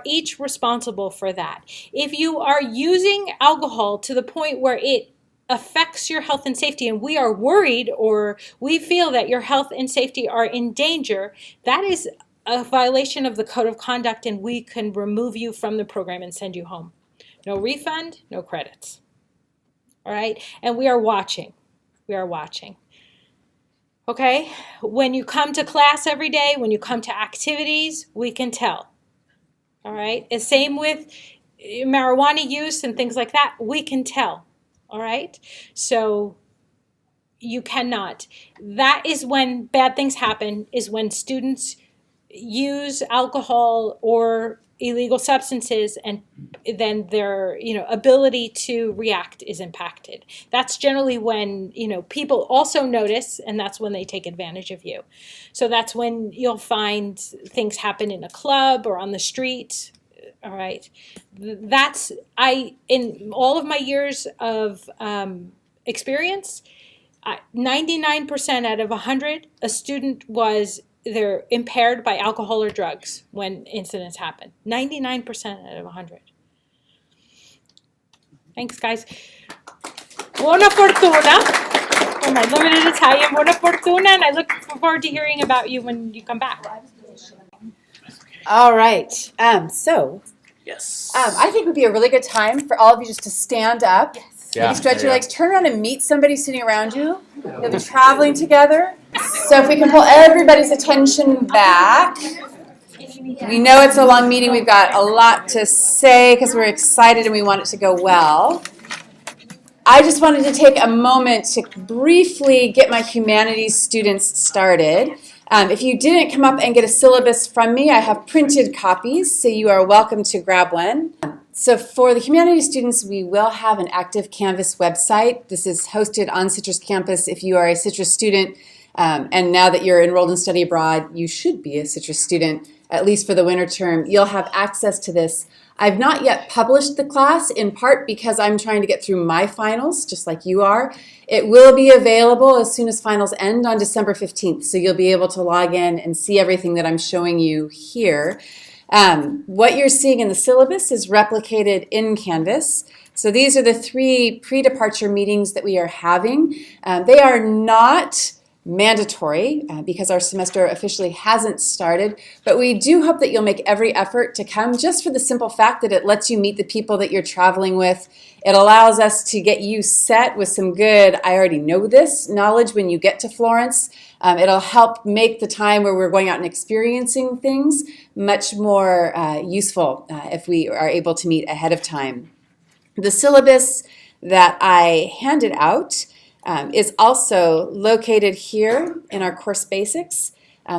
each responsible for that. If you are using alcohol to the point where it affects your health and safety, and we are worried or we feel that your health and safety are in danger, that is a violation of the code of conduct, and we can remove you from the program and send you home. No refund, no credits. All right? And we are watching. We are watching. Okay? When you come to class every day, when you come to activities, we can tell. All right? The same with marijuana use and things like that, we can tell. All right? So you cannot. That is when bad things happen, is when students use alcohol or illegal substances, and then their ability to react is impacted. That's generally when people also notice, and that's when they take advantage of you. So that's when you'll find things happen in a club or on the street. All right, in all of my years of experience, 99% out of 100, a student they're impaired by alcohol or drugs when incidents happen. 99% out of 100. Thanks, guys. Buona fortuna. For my limited Italian, buona fortuna, and I look forward to hearing about you when you come back. All right. Yes. I think it would be a really good time for all of you just to stand up. Yeah, Maybe stretch there your you legs, turn around and meet somebody sitting around you. You'll be traveling together. So if we can pull everybody's attention back. We know it's a long meeting. We've got a lot to say because we're excited and we want it to go well. I just wanted to take a moment to briefly get my humanities students started. If you didn't come up and get a syllabus from me, I have printed copies, so you are welcome to grab one. So for the humanities students, we will have an active Canvas website. This is hosted on Citrus campus. If you are a Citrus student, and now that you're enrolled in study abroad, you should be a Citrus student, at least for the winter term. You'll have access to this. I've not yet published the class, in part because I'm trying to get through my finals, just like you are. It will be available as soon as finals end on December 15th, so you'll be able to log in and see everything that I'm showing you here. What you're seeing in the syllabus is replicated in Canvas. So these are the 3 pre-departure meetings that we are having. They are not mandatory because our semester officially hasn't started, but we do hope that you'll make every effort to come, just for the simple fact that it lets you meet the people that you're traveling with. It allows us to get you set with some good, I already know this, knowledge when you get to Florence. It'll help make the time where we're going out and experiencing things much more useful if we are able to meet ahead of time. The syllabus that I handed out is also located here in our course basics.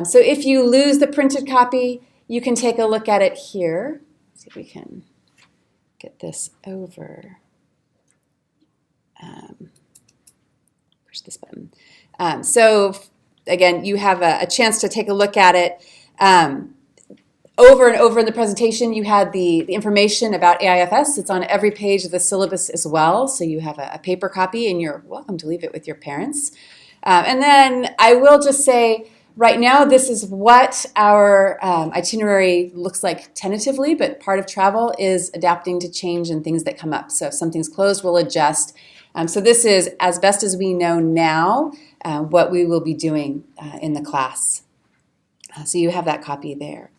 So if you lose the printed copy, you can take a look at it here. Let's see if we can get this over. Push this button. So again, you have a chance to take a look at it. Over and over in the presentation, you had the information about AIFS. It's on every page of the syllabus as well, so you have a paper copy, and you're welcome to leave it with your parents. And then I will just say, right now, this is what our itinerary looks like tentatively, but part of travel is adapting to change and things that come up. So if something's closed, we'll adjust. So this is, as best as we know now, what we will be doing in the class. So you have that copy there.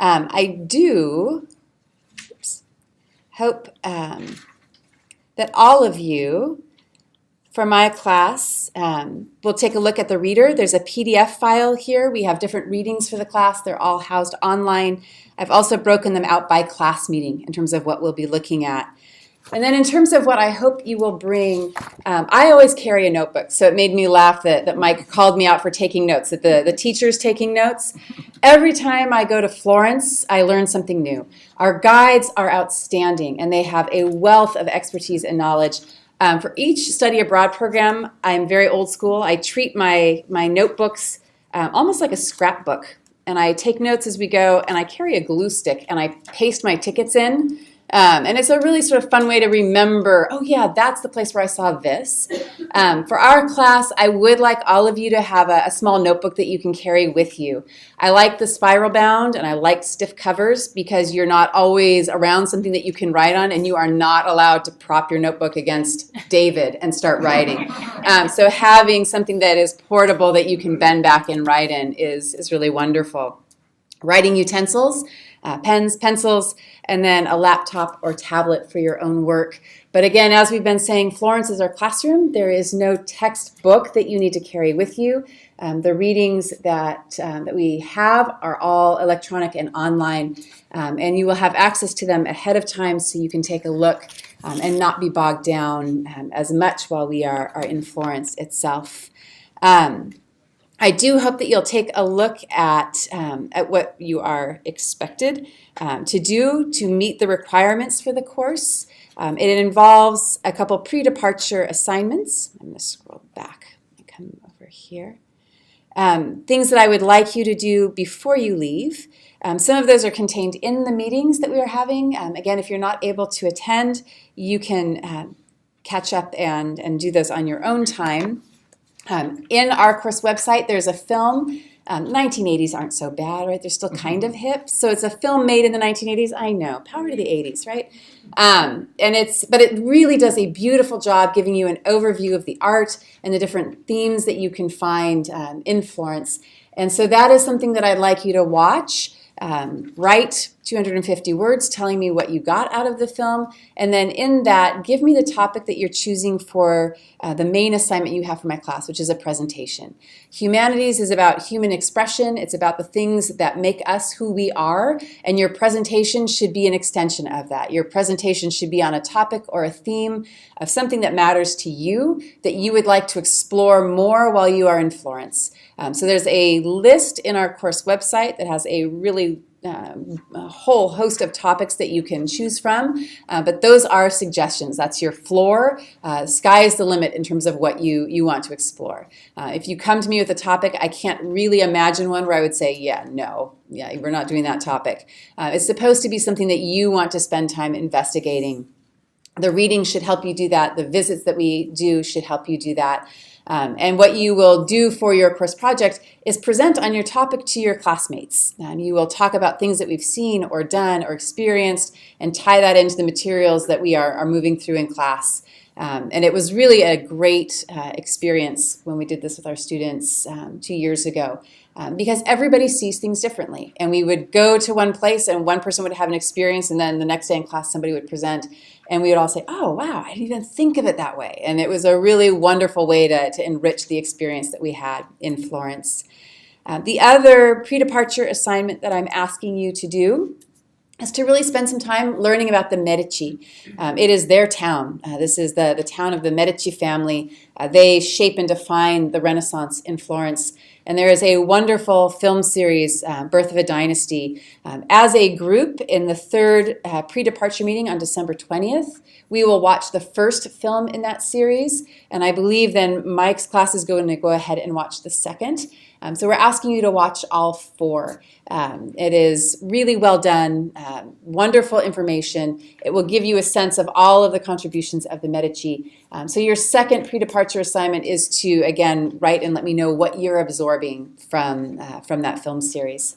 I do hope that all of you, for my class, will take a look at the reader. There's a PDF file here. We have different readings for the class. They're all housed online. I've also broken them out by class meeting in terms of what we'll be looking at. And then in terms of what I hope you will bring, I always carry a notebook, so it made me laugh that Mike called me out for taking notes, that the teacher's taking notes. Every time I go to Florence, I learn something new. Our guides are outstanding, and they have a wealth of expertise and knowledge. For each study abroad program, I'm very old school. I treat my notebooks almost like a scrapbook. and I take notes as we go, and I carry a glue stick, and I paste my tickets in. And it's a really sort of fun way to remember, oh yeah, that's the place where I saw this. For our class, I would like all of you to have a small notebook that you can carry with you. I like the spiral bound and I like stiff covers because you're not always around something that you can write on, and you are not allowed to prop your notebook against David and start writing. So having something that is portable that you can bend back and write in is really wonderful. Writing utensils, pens, pencils, and then a laptop or tablet for your own work. But again, as we've been saying, Florence is our classroom. There is no textbook that you need to carry with you. The readings that we have are all electronic and online, and you will have access to them ahead of time so you can take a look and not be bogged down as much while we are in Florence itself. I do hope that you'll take a look at what you are expected to do to meet the requirements for the course. It involves a couple pre-departure assignments. I'm going to scroll back and come over here. Things that I would like you to do before you leave. Some of those are contained in the meetings that we are having. Again, if you're not able to attend, you can catch up and do those on your own time. In our course website, there's a film. 1980s aren't so bad, right? They're still kind of hip. So it's a film made in the 1980s. I know, power to the 80s, right? But it really does a beautiful job giving you an overview of the art and the different themes that you can find in Florence. And so that is something that I'd like you to watch. Write 250 words telling me what you got out of the film, and then in that, give me the topic that you're choosing for the main assignment you have for my class, which is a presentation. Humanities is about human expression. It's about the things that make us who we are, and your presentation should be an extension of that. Your presentation should be on a topic or a theme of something that matters to you that you would like to explore more while you are in Florence. So there's a list in our course website that has a really a whole host of topics that you can choose from, but those are suggestions. That's your floor. Sky is the limit in terms of what you want to explore. If you come to me with a topic, I can't really imagine one where I would say, we're not doing that topic. It's supposed to be something that you want to spend time investigating. The reading should help you do that. The visits that we do should help you do that. And what you will do for your course project is present on your topic to your classmates. You will talk about things that we've seen or done or experienced and tie that into the materials that we are moving through in class. And it was really a great experience when we did this with our students 2 years ago. Because everybody sees things differently. And we would go to one place and one person would have an experience, and then the next day in class somebody would present, and we would all say, oh wow, I didn't even think of it that way. And it was a really wonderful way to enrich the experience that we had in Florence. The other pre-departure assignment that I'm asking you to do is to really spend some time learning about the Medici. It is their town. This is the town of the Medici family. They shape and define the Renaissance in Florence. And there is a wonderful film series, Birth of a Dynasty. As a group, in the third pre-departure meeting on December 20th, we will watch the first film in that series. And I believe then Mike's class is going to go ahead and watch the second. So we're asking you to watch all four. It is really well done, wonderful information. It will give you a sense of all of the contributions of the Medici. So your second pre-departure assignment is to, again, write and let me know what you're absorbing from that film series.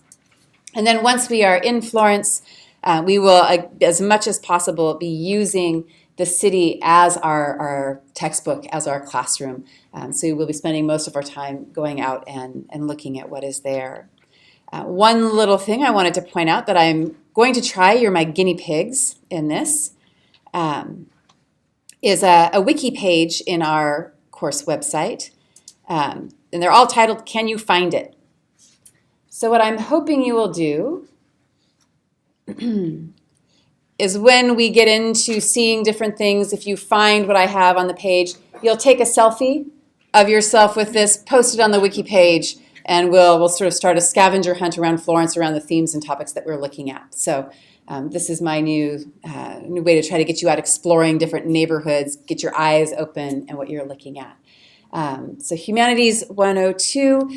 And then once we are in Florence, we will, as much as possible, be using the city as our textbook, as our classroom. So we'll be spending most of our time going out and looking at what is there. One little thing I wanted to point out that I'm going to try, you're my guinea pigs in this, is a wiki page in our course website. And they're all titled, Can You Find It? So what I'm hoping you will do is when we get into seeing different things, if you find what I have on the page, you'll take a selfie of yourself with this, post it on the wiki page, and we'll sort of start a scavenger hunt around Florence around the themes and topics that we're looking at. So this is my new way to try to get you out exploring different neighborhoods, get your eyes open and what you're looking at. So Humanities 102,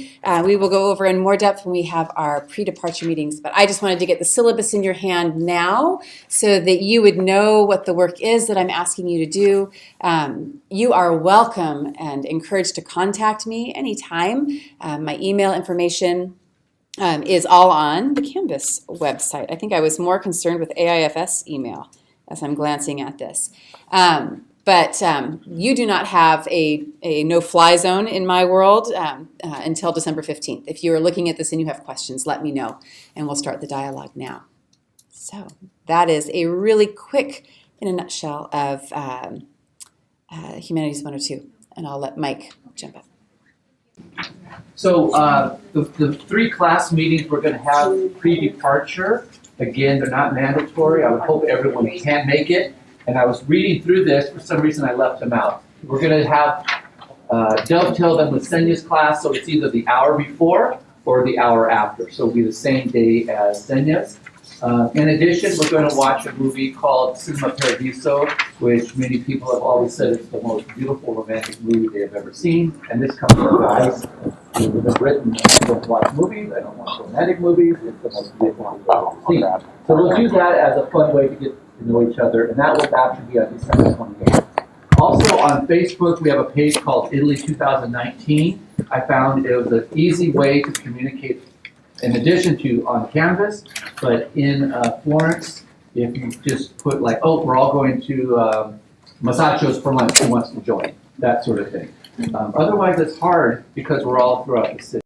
we will go over in more depth when we have our pre-departure meetings, but I just wanted to get the syllabus in your hand now so that you would know what the work is that I'm asking you to do. You are welcome and encouraged to contact me anytime. My email information is all on the Canvas website. I think I was more concerned with AIFS email as I'm glancing at this. But you do not have a no-fly zone in my world until December 15th. If you are looking at this and you have questions, let me know, and we'll start the dialogue now. So that is a really quick, in a nutshell, of Humanities 102, and I'll let Mike jump in. So the 3 class meetings we're going to have pre-departure. Again, they're not mandatory. I would hope everyone can make it. And I was reading through this. For some reason, I left them out. We're going to have dovetail them with Senya's class, so it's either the hour before or the hour after. So it'll be the same day as Senya's. In addition, we're going to watch a movie called Cinema Paradiso, which many people have always said is the most beautiful romantic movie they have ever seen. And this comes from guys who have written, I don't watch movies, I don't watch romantic movies, it's the most beautiful movie I've ever seen. So we'll do that as a fun way to get to know each other, and that will actually be on December 28th. Also on Facebook, we have a page called Italy 2019. I found it was an easy way to communicate in addition to on Canvas, but in Florence, if you just put like, oh, we're all going to Masaccios for lunch, who wants to join? That sort of thing. Otherwise, it's hard because we're all throughout the city.